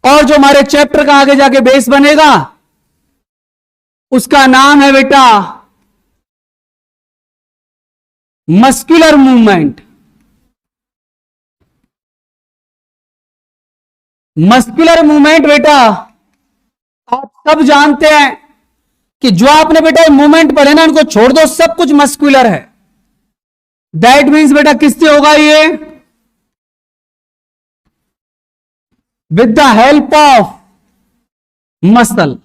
और जो हमारे चैप्टर का आगे जाके बेस बनेगा, उसका नाम है बेटा मस्कुलर मूवमेंट। मस्कुलर मूवमेंट बेटा आप सब जानते हैं कि जो आपने बेटा मूवमेंट पढ़े ना, इनको छोड़ दो, सब कुछ मस्कुलर है। दैट मीन्स बेटा किससे होगा ये? With the help of muscle.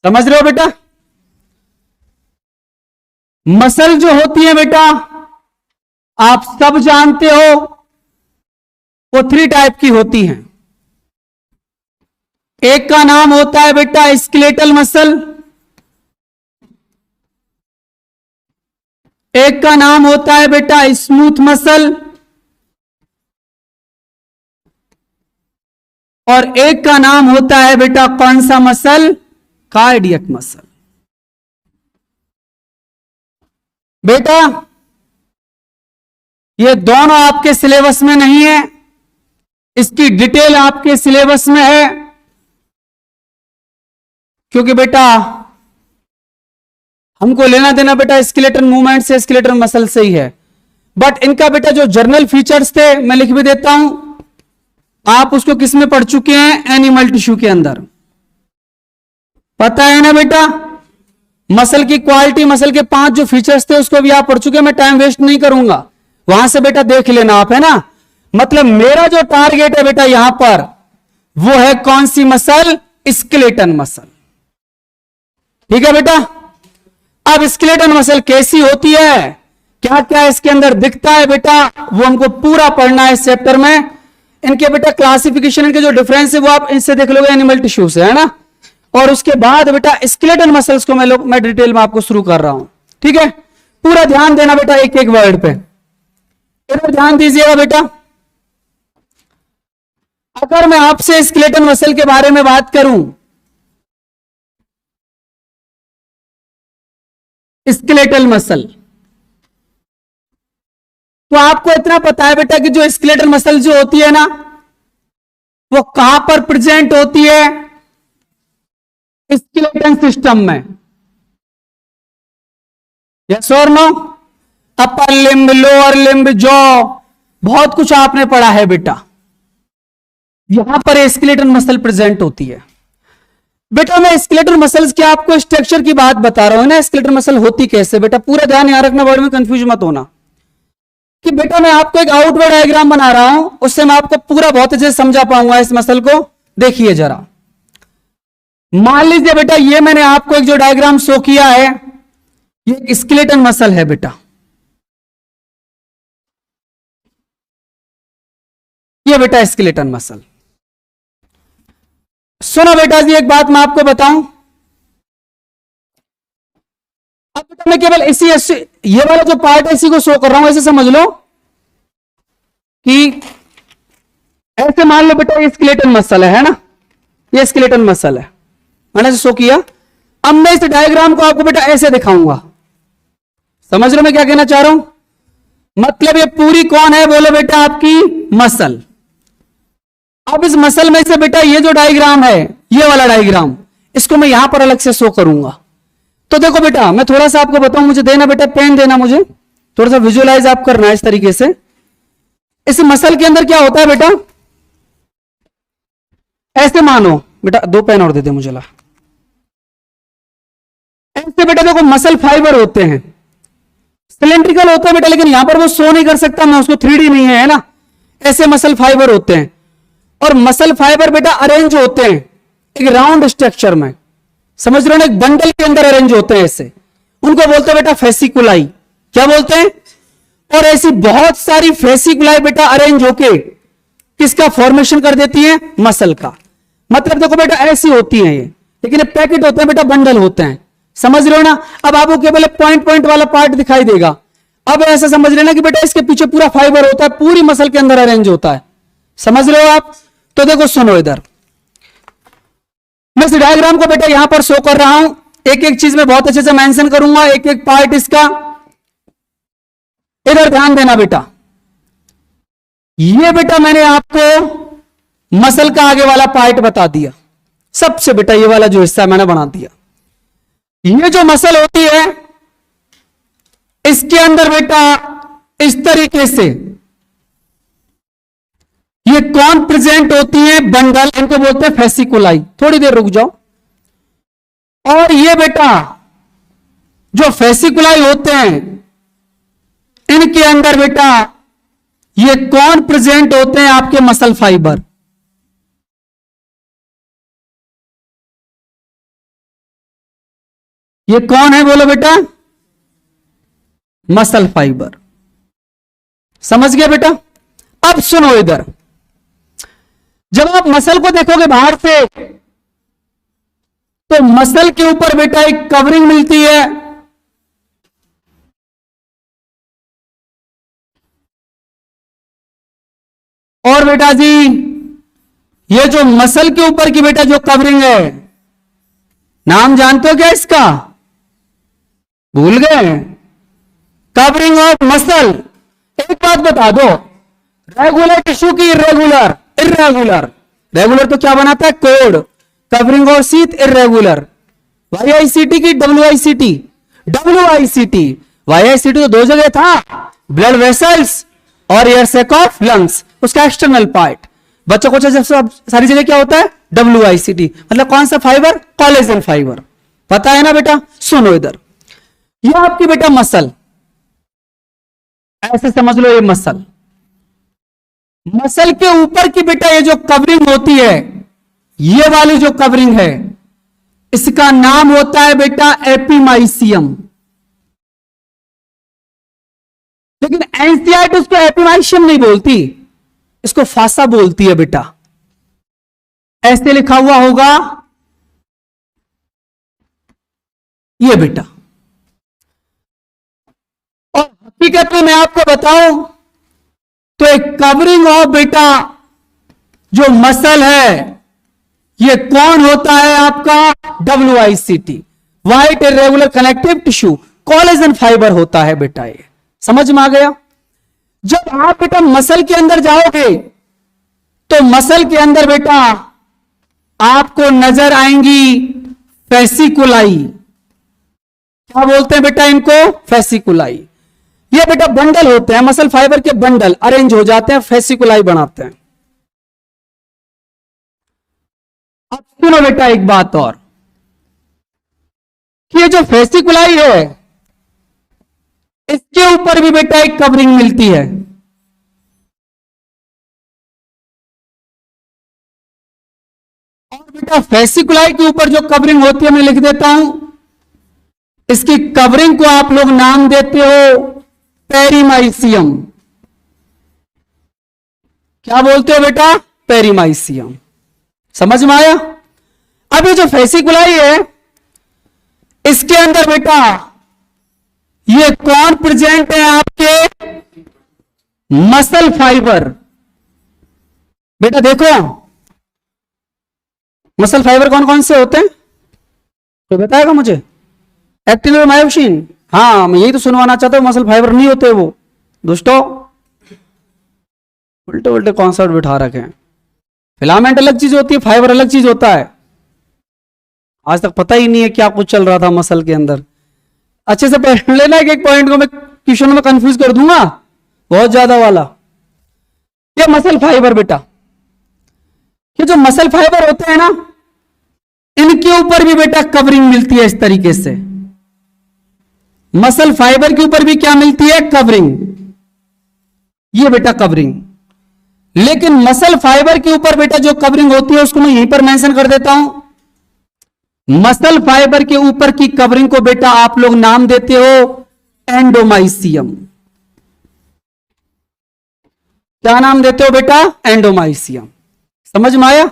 समझ रहे हो बेटा? मसल जो होती है बेटा आप सब जानते हो, वो 3 टाइप की होती हैं। एक का नाम होता है बेटा स्केलेटल मसल, एक का नाम होता है बेटा स्मूथ मसल, और एक का नाम होता है बेटा कौन सा मसल? Cardiac muscle. बेटा ये दोनों आपके सिलेबस में नहीं है, इसकी डिटेल आपके सिलेबस में है, क्योंकि बेटा हमको लेना देना बेटा स्केलेटल मूवमेंट से, स्केलेटल मसल से ही है। बट इनका बेटा जो जर्नल फीचर्स थे मैं लिख भी देता हूं, आप उसको किस में पढ़ चुके हैं? एनिमल टिश्यू के अंदर। पता है ना बेटा? मसल की क्वालिटी, मसल के 5 जो फीचर्स थे उसको भी आप पढ़ चुके हैं, मैं टाइम वेस्ट नहीं करूंगा, वहां से बेटा देख लेना आप, है ना? मतलब मेरा जो टारगेट है बेटा यहां पर, वो है कौन सी मसल? Skeleton muscle. ठीक है बेटा? अब स्केलेटन मसल कैसी होती है, क्या क्या इसके अंदर दिखता है बेटा, वो हमको पूरा पढ़ना है इस चैप्टर में। इनके बेटा क्लासिफिकेशन, इनके जो डिफरेंस है वो आप इनसे देख लोगे एनिमल टिश्यू से, है ना? और उसके बाद बेटा स्केलेटन मसल्स को मैं डिटेल में आपको शुरू कर रहा हूं। ठीक है? पूरा ध्यान देना बेटा एक एक वर्ड पे, इधर ध्यान दीजिएगा बेटा। अगर मैं आपसे स्केलेटन मसल के बारे में बात करूं, स्केलेटल मसल, तो आपको इतना पता है बेटा कि जो स्केलेटल मसल जो होती है ना, वो कहां पर प्रेजेंट होती है? स्केलेटन सिस्टम में। यस और no? Upper limb, lower limb, jaw, बहुत कुछ आपने पढ़ा है बेटा। यहां पर स्केलेटन मसल प्रेजेंट होती है। बेटा मैं स्केलेटल मसल्स के आपको स्ट्रक्चर की बात बता रहा हूं ना, स्केलेटल मसल होती कैसे? बेटा पूरा ध्यान यहां रखना, वर्ड में कंफ्यूज मत होना। कि बेटा मैं आपको एक आउटवर्ड डायग्राम बना रहा हूं, उससे मैं आपको पूरा बहुत अच्छे से समझा पाऊंगा इस मसल को। देखिए जरा, मान लीजिए बेटा ये मैंने आपको एक जो डायग्राम शो किया है, ये स्केलेटन मसल है बेटा। ये बेटा स्केलेटन मसल। सुनो बेटा जी, एक बात मैं आपको बताऊं। अब बेटा मैं केवल इसी ये वाला जो पार्ट है इसी को शो कर रहा हूं, ऐसे समझ लो कि ऐसे मान लो बेटा ये स्केलेटन मसल है ना, ये स्केलेटन मसल है, मैंने ऐसे शो किया। अब मैं इस डायग्राम को आपको बेटा ऐसे दिखाऊंगा। समझ रहे हो मैं क्या कहना चाह रहा हूं? मतलब ये पूरी कौन है बोलो बेटा? आपकी मसल। अब इस मसल में से बेटा ये जो डायग्राम है, ये वाला डायग्राम, इसको मैं यहां पर अलग से शो करूंगा। तो देखो बेटा मैं थोड़ा सा आपको बताऊं, मुझे देना बेटा पेन देना, मुझे थोड़ा सा विजुअलाइज आप करना है इस तरीके से। इस मसल के अंदर क्या होता है बेटा? ऐसे मानो बेटा, 2 पेन और दे दे मुझे ला। ऐसे बेटा देखो मसल फाइबर होते हैं, सिलेंड्रिकल होता है बेटा, लेकिन यहां पर वो शो नहीं कर सकता मैं उसको, 3D नहीं है ना, ऐसे मसल फाइबर होते हैं। और मसल फाइबर बेटा अरेंज होते हैं एक राउंड स्ट्रक्चर में, समझ रहे हो ना, एक बंडल के अंदर अरेंज होते हैं ऐसे, उनको बोलते हैं बेटा फेसिकुलाई। क्या बोलते हैं? और ऐसी बहुत सारी फेसिकुलाई बेटा अरेंज होके किसका फॉर्मेशन कर देती है? मसल का। मतलब देखो बेटा ऐसी होती है ये, लेकिन ये पैकेट होते हैं बेटा, बंडल होते हैं, समझ रहे हो ना। अब आपको केवल पॉइंट पॉइंट वाला पार्ट दिखाई देगा। अब ऐसा समझ लेना कि बेटा इसके पीछे पूरा फाइबर होता है, पूरी मसल के अंदर अरेंज होता है, समझ रहे हो आप। तो देखो सुनो इधर, मैं इस डायग्राम को बेटा यहां पर शो कर रहा हूं, एक एक चीज में बहुत अच्छे से मेंशन करूंगा, एक एक पार्ट इसका। इधर ध्यान देना बेटा, ये बेटा मैंने आपको मसल का आगे वाला पार्ट बता दिया, सबसे बेटा ये वाला जो हिस्सा मैंने बना दिया। ये जो मसल होती है इसके अंदर बेटा इस तरीके से ये कौन प्रेजेंट होती है? बंडल, इनको बोलते हैं फेसिकुलाई। थोड़ी देर रुक जाओ। और ये बेटा जो फेसिकुलाई होते हैं इनके अंदर बेटा ये कौन प्रेजेंट होते हैं? आपके मसल फाइबर। ये कौन है बोलो बेटा? Muscle fibre. समझ गया बेटा? अब सुनो इधर, जब आप मसल को देखोगे बाहर से तो मसल के ऊपर बेटा एक कवरिंग मिलती है, और बेटा जी ये जो मसल के ऊपर की बेटा जो कवरिंग है, नाम जानते हो क्या इसका? भूल गए? Covering of muscle. एक बात बता दो, रेगुलर टिश्यू की इर्रेगुलर, इर्रेगुलर, रेगुलर तो क्या बनाता है? Cord. Covering of sheath irregular. YICT की डब्ल्यूआईसीटी, डब्ल्यूआईसीटी, वाईआईसीटी तो दो जगह था, ब्लड वेसल्स और एयर सैक ऑफ लंग्स, उसका एक्सटर्नल पार्ट। बच्चों को सब सारी जगह क्या होता है? डब्ल्यूआईसीटी। मतलब कौन सा फाइबर? Collagen fibre. पता है ना बेटा? सुनो इधर, ये आपकी बेटा मसल, ऐसे समझ लो ये मसल, मसल के ऊपर की बेटा ये जो कवरिंग होती है, ये वाली जो कवरिंग है इसका नाम होता है बेटा एपिमाइसियम। लेकिन एनसीईआरटी उसको एपिमाइसियम नहीं बोलती, इसको फासा बोलती है बेटा। ऐसे लिखा हुआ होगा ये बेटा। और हकीकत में मैं आपको बताऊं तो एक कवरिंग ऑफ बेटा जो मसल है ये कौन होता है? आपका WICT, white irregular connective tissue, collagen fibre होता है बेटा। ये समझ में आ गया? जब आप बेटा मसल के अंदर जाओगे तो मसल के अंदर बेटा आपको नजर आएंगी फेसिकुलाई। क्या बोलते हैं बेटा इनको? फेसिकुलाई। ये बेटा बंडल होते हैं, मसल फाइबर के बंडल अरेंज हो जाते हैं, फेसिकुलाई बनाते हैं। अब सुनो बेटा एक बात और, कि ये जो फेसिकुलाई है इसके ऊपर भी बेटा एक कवरिंग मिलती है। और बेटा फेसिकुलाई के ऊपर जो कवरिंग होती है मैं लिख देता हूं, इसकी कवरिंग को आप लोग नाम देते हो पेरिमाइसियम। क्या बोलते हो बेटा? पेरिमाइसियम। समझ में आया? अब ये जो फेसिकुलाई है इसके अंदर बेटा ये कौन प्रेजेंट है? आपके मसल फाइबर। बेटा देखो मसल फाइबर कौन कौन से होते हैं, तो बताएगा मुझे? एक्टिन और मायोसिन। हाँ मैं यही तो सुनवाना चाहता हूं, मसल फाइबर नहीं होते वो दोस्तों, उल्टे उल्टे कॉन्सेप्ट बिठा रखे हैं। फिलामेंट अलग चीज होती है, फाइबर अलग चीज होता है। आज तक पता ही नहीं है क्या कुछ चल रहा था मसल के अंदर। अच्छे से पढ़ लेना, एक पॉइंट को मैं क्वेश्चन में कंफ्यूज कर दूंगा बहुत ज्यादा वाला। ये मसल फाइबर बेटा, ये जो मसल फाइबर होते हैं ना इनके ऊपर भी बेटा कवरिंग मिलती है इस तरीके से। मसल फाइबर के ऊपर भी क्या मिलती है? कवरिंग। ये बेटा कवरिंग। लेकिन मसल फाइबर के ऊपर बेटा जो कवरिंग होती है उसको मैं यहीं पर मेंशन कर देता हूं। मसल फाइबर के ऊपर की कवरिंग को बेटा आप लोग नाम देते हो एंडोमाइसियम। क्या नाम देते हो बेटा? एंडोमाइसियम। समझ में आया?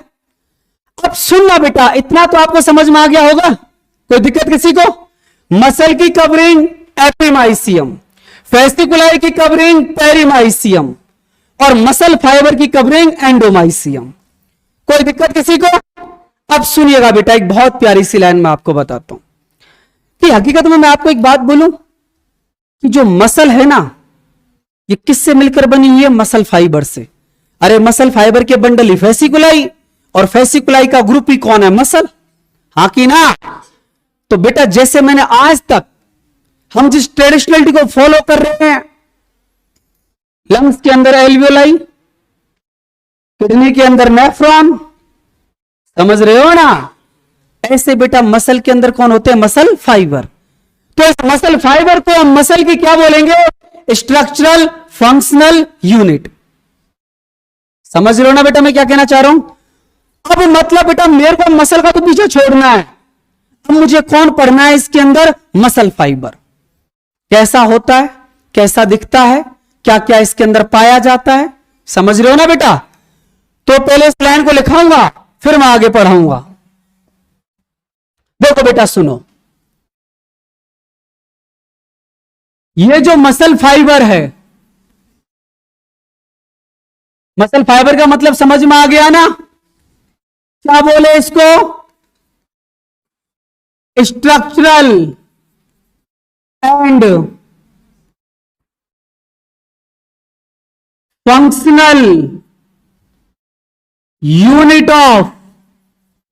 अब सुनना बेटा, इतना तो आपको समझ में आ गया होगा, कोई दिक्कत किसी को? मसल की कवरिंग एपिमाइसियम, फेसिकुलाई की कवरिंग पेरिमाइसियम और मसल फाइबर की कवरिंग एंडोमाइसियम। कोई दिक्कत किसी को? अब सुनिएगा बेटा, एक बहुत प्यारी सी लाइन मैं आपको बताता हूं कि हकीकत में मैं आपको एक बात बोलूं कि जो मसल है ना, ये किससे मिलकर बनी हुई है? मसल फाइबर से। अरे मसल फाइबर के बंडल ही फेसिकुलाई, और फेसिकुलाई का ग्रुप ही कौन है? मसल। हाँ कि ना? तो बेटा जैसे मैंने आज तक हम जिस ट्रेडिशनलिटी को फॉलो कर रहे हैं, लंग्स के अंदर एल्वियोलाई, किडनी के अंदर नेफ्रॉन, समझ रहे हो ना? ऐसे बेटा मसल के अंदर कौन होते हैं? Muscle fibre. तो इस मसल फाइबर को हम मसल की क्या बोलेंगे? Structural functional unit. समझ रहे हो ना बेटा मैं क्या कहना चाह रहा हूं? अब मतलब बेटा मेरे को मसल का तो पीछे छोड़ना है, अब मुझे कौन पढ़ना है इसके अंदर? Muscle fibre. कैसा होता है, कैसा दिखता है, क्या क्या इसके अंदर पाया जाता है, समझ रहे हो ना बेटा? तो पहले इस लाइन को लिखाऊंगा, फिर मैं आगे पढ़ाऊंगा। देखो बेटा सुनो, ये जो मसल फाइबर है, मसल फाइबर का मतलब समझ में आ गया ना? क्या बोले इसको? Structural and functional unit of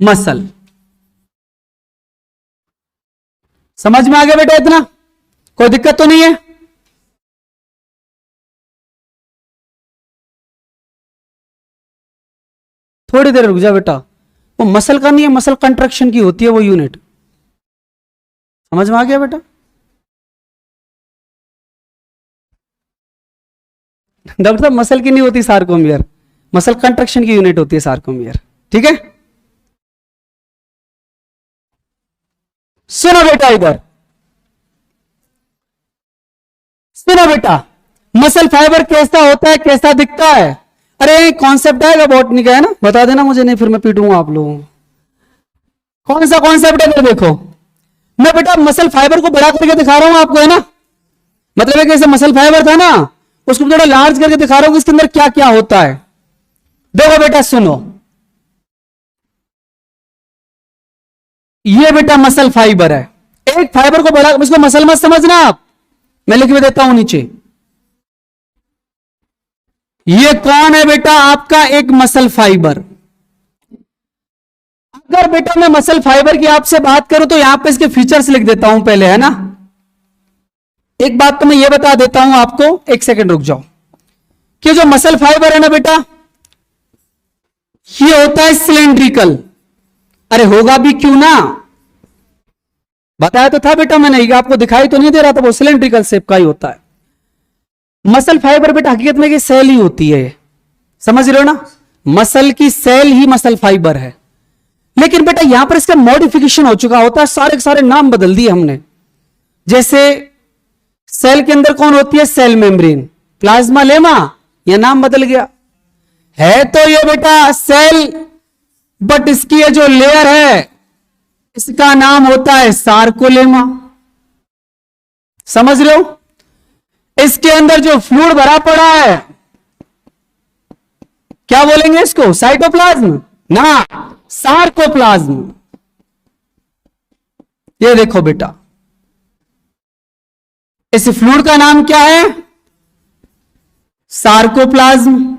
muscle. समझ में आ गया बेटा इतना? कोई दिक्कत तो नहीं है? थोड़ी देर रुक जा बेटा, वो मसल का नहीं है, मसल कंट्रक्शन की होती है वो यूनिट। समझ में आ गया बेटा? डॉक्टर साहब मसल की नहीं होती सार्कोमियर, मसल कंट्रक्शन की यूनिट होती है सार्कोमियर। ठीक है, सुनो बेटा, इधर सुनो बेटा, मसल फाइबर कैसा होता है, कैसा दिखता है? अरे कॉन्सेप्ट आएगा बॉटनी का, है ना? बता देना मुझे, नहीं फिर मैं पीटूंगा आप लोगों को। कौन सा कॉन्सेप्ट है? देखो मैं बेटा मसल फाइबर को बड़ा करके दिखा रहा हूं आपको, है ना? मतलब है कि जैसे मसल फाइबर था ना, उसको थोड़ा लार्ज करके दिखा रहा हूं कि इसके अंदर क्या क्या होता है। देखो बेटा सुनो, ये बेटा मसल फाइबर है। एक फाइबर को बड़ा, इसको मसल मत समझना आप, मैं लिख के देता हूं नीचे। ये कौन है बेटा? आपका एक मसल फाइबर। अगर बेटा मैं मसल फाइबर की आपसे बात करूं तो यहां पे इसके फीचर्स लिख देता हूं पहले, है ना? एक बात तो मैं ये बता देता हूं आपको, एक सेकंड रुक जाओ, कि जो मसल फाइबर है ना बेटा, ये होता है सिलेंड्रिकल। अरे होगा भी क्यों ना, बताया तो था बेटा मैंने, आपको दिखाई तो नहीं दे रहा था? वो सिलेंड्रिकल शेप का ही होता है मसल फाइबर बेटा। हकीकत में कि सेल ही होती है, समझ रहे हो ना? मसल की सेल ही मसल फाइबर है। लेकिन बेटा यहां पर इसका मॉडिफिकेशन हो चुका होता है, सारे के सारे नाम बदल दिए हमने। जैसे सेल के अंदर कौन होती है? सेल मेम्ब्रेन, प्लाज्मा लेमा, यह नाम बदल गया। है तो ये बेटा सेल, बट इसकी ये जो लेयर है इसका नाम होता है सार्कोलेमा। समझ रहे हो? इसके अंदर जो फ्लूइड भरा पड़ा है, क्या बोलेंगे इसको? साइटोप्लाज्म ना, सार्कोप्लाज्म। ये देखो बेटा, इस फ्लूइड का नाम क्या है? सार्कोप्लाज्म।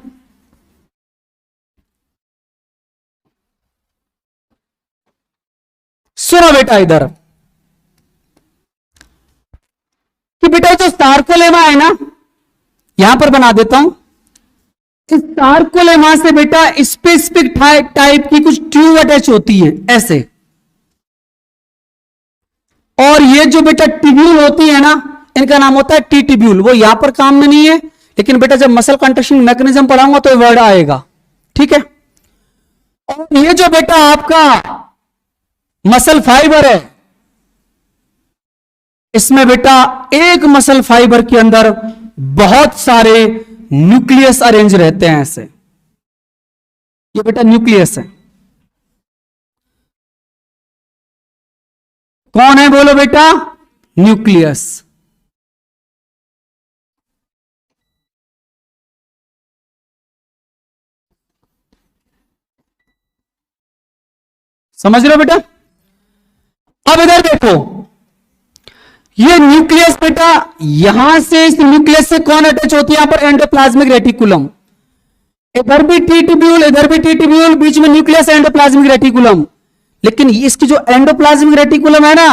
सुनो बेटा इधर, कि बेटा जो सार्कोलेमा है ना, यहां पर बना देता हूं, इस सार्कोलेमा से बेटा स्पेसिफिक टाइप की कुछ ट्यूब अटैच होती है ऐसे, और ये जो बेटा टिब्यूल होती है ना, इनका नाम होता है टी टिब्यूल। वो यहां पर काम में नहीं है, लेकिन बेटा जब मसल कंट्रैक्शन मैकेनिज्म पढ़ाऊंगा तो वर्ड आएगा, ठीक है। और ये जो बेटा आपका मसल फाइबर है, इसमें बेटा एक मसल फाइबर के अंदर बहुत सारे न्यूक्लियस अरेंज रहते हैं ऐसे। ये बेटा न्यूक्लियस है। कौन है बोलो बेटा? न्यूक्लियस। समझ रहे हो बेटा? अब इधर देखो, ये न्यूक्लियस बेटा, यहां से इस न्यूक्लियस से कौन अटैच होती है? यहां पर एंडोप्लाज्मिक रेटिकुलम। इधर भी टी ट्यूब्यूल, इधर भी टी ट्यूब्यूल, बीच में न्यूक्लियस, एंडोप्लाज्मिक रेटिकुलम। लेकिन इसकी जो एंडोप्लाज्मिक रेटिकुलम है ना,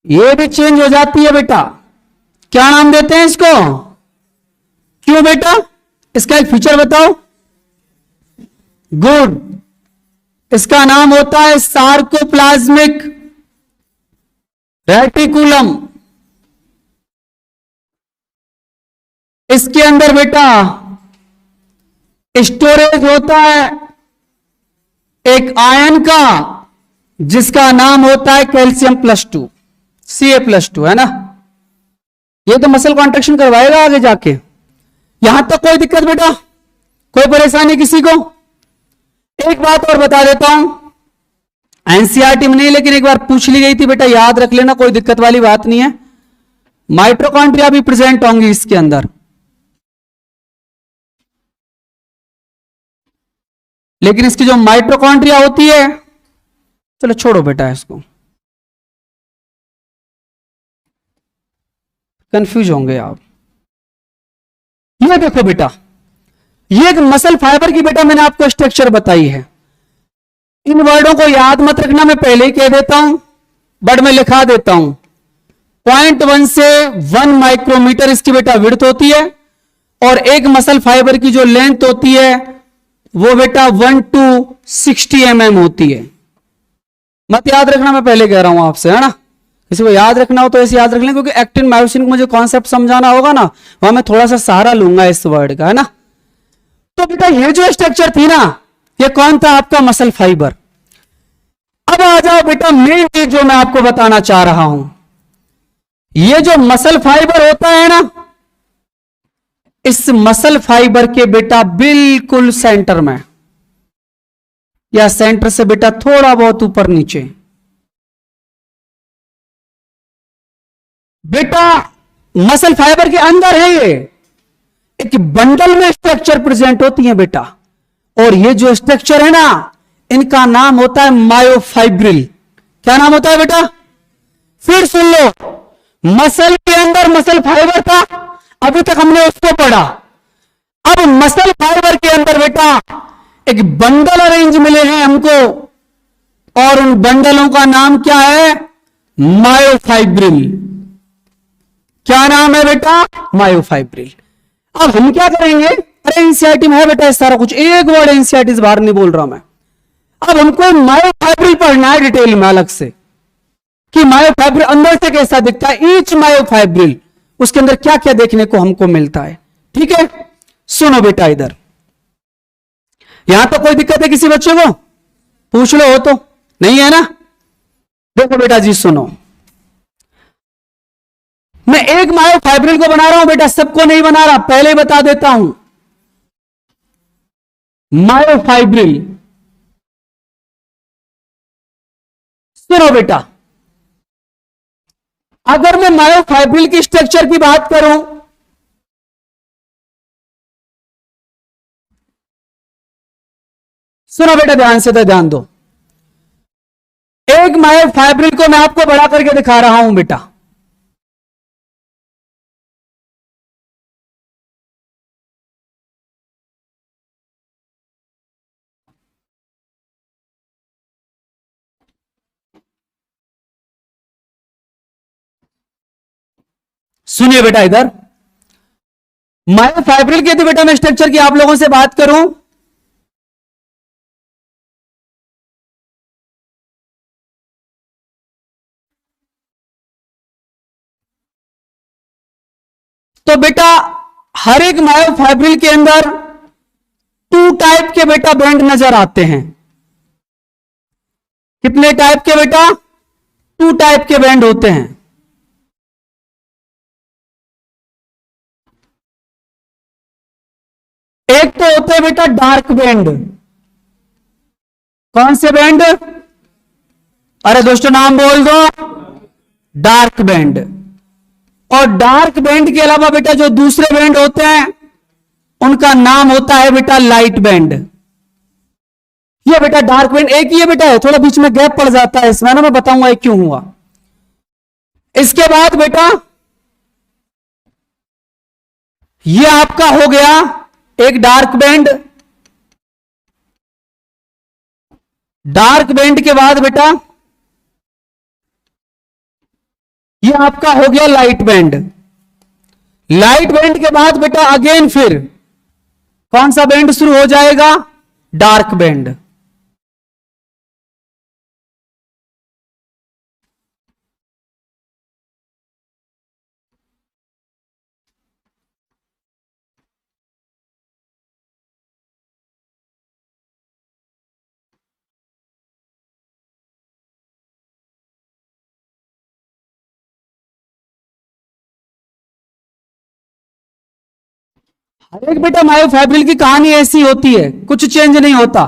ये भी चेंज हो जाती है बेटा। क्या नाम देते हैं इसको? क्यों बेटा? इसका एक फीचर बताओ। गुड। इसका नाम होता है सार्कोप्लाज्मिक रेटिकुलम। इसके अंदर बेटा स्टोरेज होता है एक आयन का, जिसका नाम होता है कैल्शियम+2, Ca+2, है ना। ये तो मसल कॉन्ट्रैक्शन करवाएगा आगे जाके। यहां तक कोई दिक्कत बेटा? कोई परेशानी किसी को? एक बात और बता देता हूं, एनसीईआरटी में नहीं लेकिन एक बार पूछ ली गई थी बेटा, याद रख लेना, कोई दिक्कत वाली बात नहीं है। माइटोकॉन्ड्रिया भी प्रेजेंट होंगी इसके अंदर, लेकिन इसकी जो माइटोकॉन्ड्रिया होती है, चलो छोड़ो बेटा इसको, कंफ्यूज होंगे आप। ये देखो बेटा, ये एक मसल फाइबर की बेटा मैंने आपको स्ट्रक्चर बताई है। इन वर्डों को याद मत रखना, मैं पहले ही कह देता हूं, बट मैं लिखा देता हूं। 0.1 से 1 माइक्रोमीटर इसकी बेटा विड्थ होती है, और एक मसल फाइबर की जो लेंथ होती है वो बेटा 1 to 60 mm होती है। मत याद रखना, मैं पहले कह रहा हूं आपसे, है ना। किसी को याद रखना हो तो ऐसे याद रख लें, क्योंकि एक्टिन मायोसिन को मुझे कॉन्सेप्ट समझाना होगा ना, वहां मैं थोड़ा सा सहारा लूंगा इस वर्ड का, है ना। तो बेटा ये जो स्ट्रक्चर थी ना, ये कौन था? आपका मसल फाइबर। अब आ जाओ बेटा मेन चीज जो मैं आपको बताना चाह रहा हूं। ये जो मसल फाइबर होता है ना, इस मसल फाइबर के बेटा बिल्कुल सेंटर में, या सेंटर से बेटा थोड़ा बहुत ऊपर नीचे बेटा मसल फाइबर के अंदर है ये एक बंडल में स्ट्रक्चर प्रेजेंट होती है बेटा। और ये जो स्ट्रक्चर है ना, इनका नाम होता है मायोफाइब्रिल। क्या नाम होता है बेटा? फिर सुन लो, मसल के अंदर मसल फाइबर था, अभी तक हमने उसको पढ़ा। अब मसल फाइबर के अंदर बेटा एक बंडल अरेंज मिले हैं हमको, और उन बंडलों का नाम क्या है? मायोफाइब्रिल। क्या नाम है बेटा? मायोफाइब्रिल। अब हम क्या करेंगे? अरे एनसीईआरटी में है बेटा सारा कुछ, एक वर्ड एनसीईआरटी से बाहर नहीं बोल रहा मैं। अब हमको मायोफाइब्रिल पढ़ना है डिटेल में अलग से, कि मायोफाइब्रिल अंदर से कैसा दिखता है, ईच मायोफाइब्रिल उसके अंदर क्या क्या देखने को हमको मिलता है। ठीक है, सुनो बेटा इधर, यहां तो कोई दिक्कत है किसी बच्चे को? पूछ लो, हो तो नहीं है ना। देखो बेटा जी सुनो, मैं एक मायोफाइब्रिल को बना रहा हूं बेटा, सबको नहीं बना रहा, पहले बता देता हूं। मायोफाइब्रिल, सुनो बेटा, अगर मैं मायोफाइब्रिल की स्ट्रक्चर की बात करूं, सुनो बेटा ध्यान से, तो ध्यान दो। एक मायोफाइब्रिल को मैं आपको बड़ा करके दिखा रहा हूं बेटा। सुनिए बेटा इधर, मायोफाइब्रिल के तो बेटा मैं स्ट्रक्चर की आप लोगों से बात करूं, तो बेटा हर एक मायोफाइब्रिल के अंदर 2 टाइप के बेटा बैंड नजर आते हैं। कितने टाइप के बेटा? 2 टाइप के बैंड होते हैं। एक तो होते हैं बेटा डार्क बैंड। कौन से बैंड? अरे दोस्तों नाम बोल दो। Dark band. और डार्क बैंड के अलावा बेटा जो दूसरे बैंड होते हैं उनका नाम होता है बेटा लाइट बैंड। ये बेटा डार्क बैंड एक ही है बेटा, है थोड़ा बीच में गैप पड़ जाता है इसमें ना, मैं बताऊंगा ये क्यों हुआ। इसके बाद बेटा ये आपका हो गया एक डार्क बैंड। डार्क बैंड के बाद बेटा ये आपका हो गया लाइट बैंड। लाइट बैंड के बाद बेटा अगेन फिर कौन सा बैंड शुरू हो जाएगा? Dark band. हर एक बेटा मायोफाइब्रिल की कहानी ऐसी होती है, कुछ चेंज नहीं होता।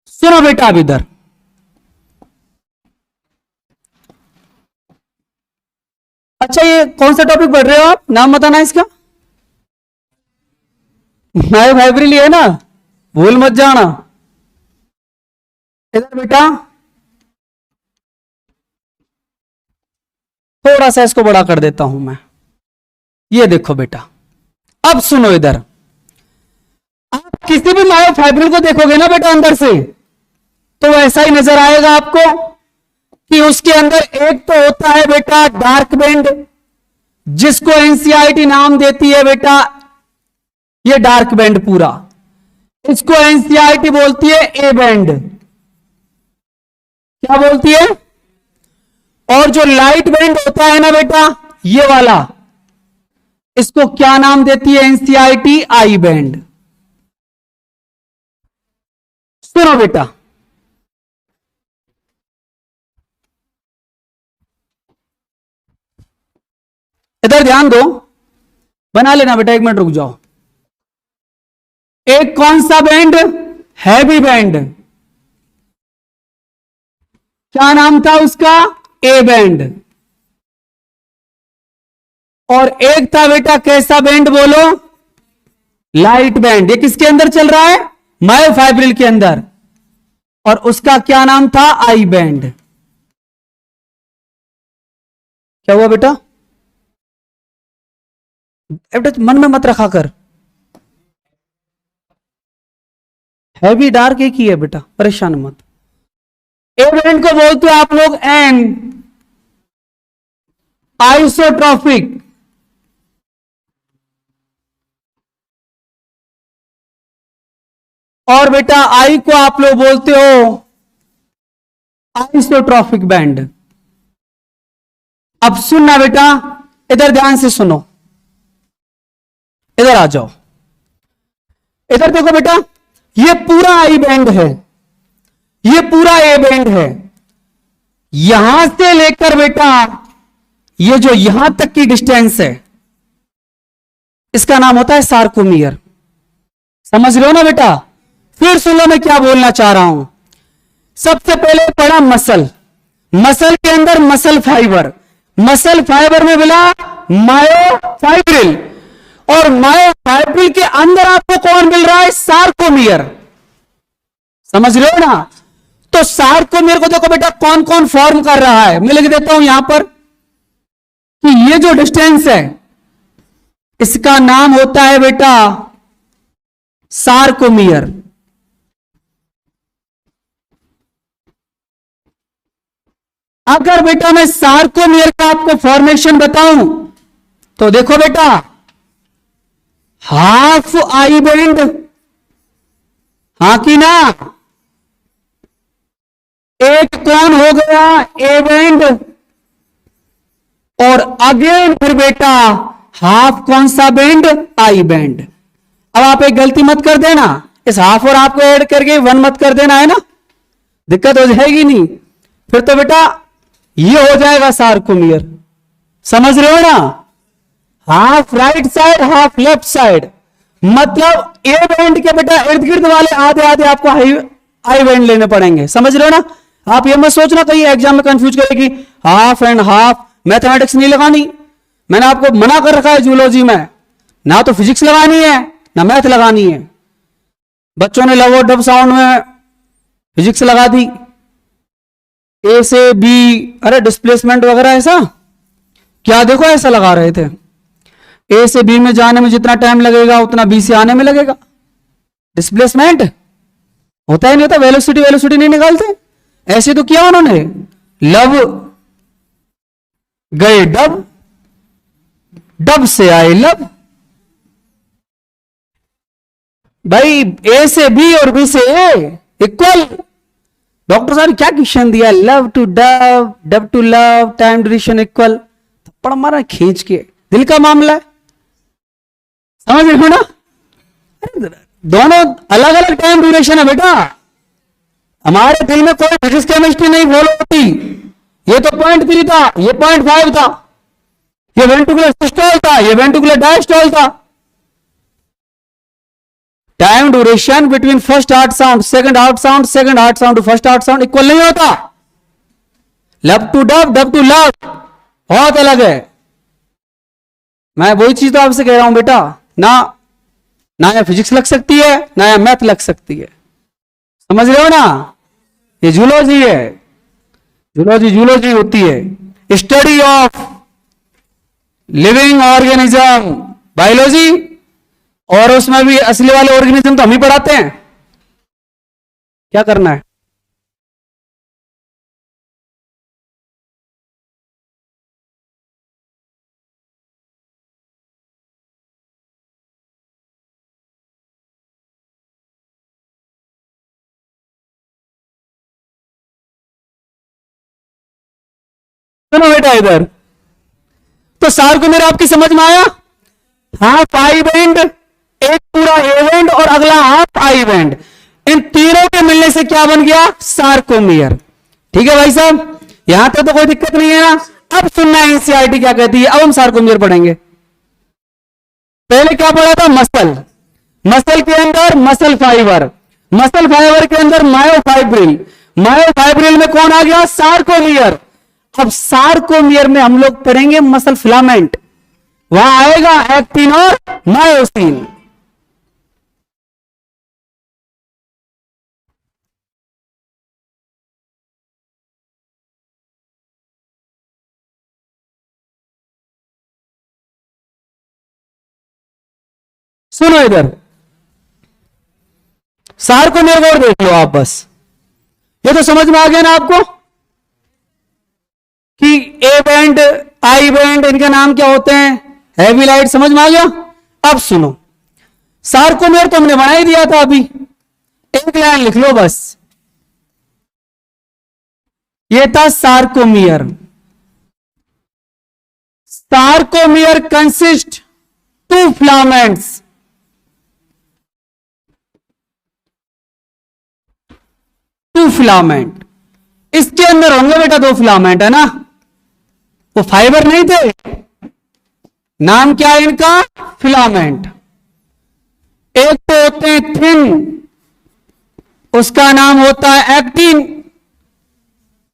सुनो बेटा अब इधर, अच्छा ये कौन सा टॉपिक पढ़ रहे हो आप? नाम बताना इसका। मायोफाइब्रिल है ना, भूल मत जाना। इधर बेटा थोड़ा सा इसको बड़ा कर देता हूं मैं। ये देखो बेटा, अब सुनो इधर। आप किसी भी मायोफाइब्रिल को देखोगे ना बेटा अंदर से, तो ऐसा ही नजर आएगा आपको कि उसके अंदर एक तो होता है बेटा डार्क बैंड, जिसको एनसीईआरटी नाम देती है बेटा ये डार्क बैंड पूरा, इसको एनसीईआरटी बोलती है ए बैंड। क्या बोलती है? और जो लाइट बैंड होता है ना बेटा ये वाला, इसको क्या नाम देती है एनसीईआरटी? I band. सुनो बेटा, इधर ध्यान दो, बना लेना बेटा, 1 मिनट रुक जाओ। एक कौन सा बैंड? Heavy band. क्या नाम था उसका? A band. और एक था बेटा कैसा बैंड बोलो? Light band. ये किसके अंदर चल रहा है? मायोफाइब्रिल के अंदर। और उसका क्या नाम था? I band. क्या हुआ बेटा? बेटा मन में मत रखा कर, हैवी डार्क एक ही है बेटा, परेशान मत। ए बैंड को बोलते हो आप लोग एन आइसोट्रॉपिक। और बेटा आई को आप लोग बोलते हो आइसोट्रॉपिक बैंड। अब सुनना बेटा, इधर ध्यान से सुनो, इधर आ जाओ, इधर देखो बेटा, ये पूरा आई बैंड है, ये पूरा ए बैंड है। यहां से लेकर बेटा ये जो यहां तक की डिस्टेंस है, इसका नाम होता है सार्कोमियर। समझ रहे हो ना बेटा? फिर सुन लो मैं क्या बोलना चाह रहा हूं। सबसे पहले पढ़ा मसल, मसल के अंदर मसल फाइबर, मसल फाइबर में मिला मायोफाइब्रिल, और मायोफाइब्रिल के अंदर आपको कौन मिल रहा है? सार्कोमियर। समझ रहे हो ना? तो सार्कोमियर को देखो बेटा कौन कौन फॉर्म कर रहा है, मैं लिख देता हूं यहां पर कि ये जो डिस्टेंस है इसका नाम होता है बेटा सार्कोमियर। अगर बेटा मैं सार्कोमियर का आपको फॉर्मेशन बताऊं तो देखो बेटा, हाफ आई बैंड, हाँ कि ना, एक कौन हो गया ए बैंड, और अगेन फिर बेटा हाफ कौन सा बैंड, आई बैंड। अब आप एक गलती मत कर देना, इस हाफ और हाफ को ऐड करके 1 मत कर देना, है ना, दिक्कत हो जाएगी नहीं, फिर तो बेटा ये हो जाएगा सार्कोमियर। समझ रहे हो ना, half right side half left side, मतलब ए बैंड के बेटा इर्द गिर्द वाले आधे आधे आपको आई बैंड लेने पड़ेंगे। समझ रहे हो ना, आप ये मत सोचना कहीं एग्जाम में कंफ्यूज करेगी, हाफ एंड हाफ, मैथमेटिक्स नहीं लगानी, मैंने आपको मना कर रखा है जूलॉजी में, ना तो फिजिक्स लगानी है ना मैथ लगानी है। बच्चों ने लव और डब साउंड में फिजिक्स लगा दी, ए से बी, अरे डिस्प्लेसमेंट वगैरह ऐसा क्या, देखो ऐसा लगा रहे थे, ए से बी में जाने में जितना टाइम लगेगा उतना बी से आने में लगेगा। डिस्प्लेसमेंट होता ही नहीं होता, वेलोसिटी वेलोसिटी नहीं निकालते, ऐसे तो किया उन्होंने, लव गए डब, डब से आए लव, भाई ए से बी और बी से ए इक्वल। डॉक्टर साहब क्या क्वेश्चन दिया, lub to dub, dub to lub, time duration equal, थप्पड़ मारा खींच के, दिल का मामला है, समझ रहे हो ना, दोनों अलग अलग टाइम ड्यूरेशन है बेटा, हमारे दिल में कोई फिजिक्स केमिस्ट्री नहीं फॉलो होती, ये तो 0.3 था, ये 0.5 था, ये वेंट्रिकुलर सिस्टोल था, ये वेंट्रिकुलर डायस्टोल था। Time duration between first heart sound second heart sound, second heart sound to first heart sound equal नहीं होता। Lub to dub, dub to lub बहुत अलग है। मैं वही चीज तो आपसे कह रहा हूं बेटा, ना या फिजिक्स लग सकती है ना या मैथ लग सकती है, समझ रहे हो ना, ये जूलॉजी है, जूलॉजी होती है study of living organism, biology, और उसमें भी असली वाले ऑर्गेनिज्म तो हम ही पढ़ाते हैं। क्या करना है, सुनो बेटा इधर, तो सार्कोमेर आपकी समझ में आया, हाफ आई बैंड, एक पूरा ए बैंड और अगला हाफ आई बैंड, इन तीनों के मिलने से क्या बन गया, सार्कोमियर। ठीक है भाई साहब, यहां तक तो कोई दिक्कत नहीं है ना। अब सुनना एनसीईआरटी क्या कहती है, अब हम सार्कोमियर पढ़ेंगे। पहले क्या पढ़ा था, मसल, मसल के अंदर मसल फाइबर, मसल फाइबर के अंदर मायोफाइब्रिल, मायोफाइब्रिल में कौन आ गया, सार्कोमियर। अब सार्कोमियर में हम लोग पढ़ेंगे मसल फिलामेंट, वहां आएगा एक्टिन और मायोसिन। सुनो इधर, सार्कोमियर को और देख लो आप, बस ये तो समझ में आ गया ना आपको कि ए बैंड आई बैंड इनके नाम क्या होते हैं, हैवी लाइट, समझ में आ गया। अब सुनो, सार्कोमियर तो हमने बना ही दिया था, अभी एक लाइन लिख लो बस, ये था sarcomere. Sarcomere consist two filaments, two filament, इसके अंदर होंगे बेटा 2 फिलामेंट, है ना, वो फाइबर नहीं थे, नाम क्या है इनका, फिलामेंट। एक तो होते हैं थिन, उसका नाम होता है एक्टिन,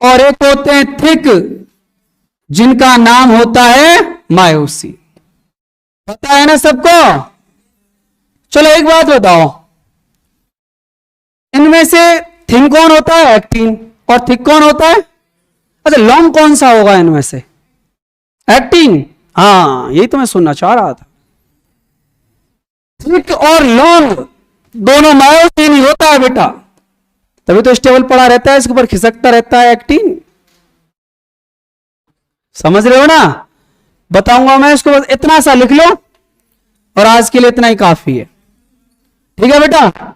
और एक होते हैं थिक, जिनका नाम होता है मायोसिन। पता है ना सबको। चलो एक बात बताओ, इनमें से थिन कौन होता है, एक्टिन, और थिक कौन होता है, अच्छा लॉन्ग कौन सा होगा इनमें से, एक्टिन, हाँ यही तो मैं सुनना चाह रहा था। थिक और लॉन्ग दोनों मायोसिन ही होता है बेटा, तभी तो स्टेबल पड़ा रहता है, इसके ऊपर खिसकता रहता है एक्टिन, समझ रहे हो ना। बताऊंगा मैं इसको, बस इतना सा लिख लो और आज के लिए इतना ही काफी है। ठीक है बेटा।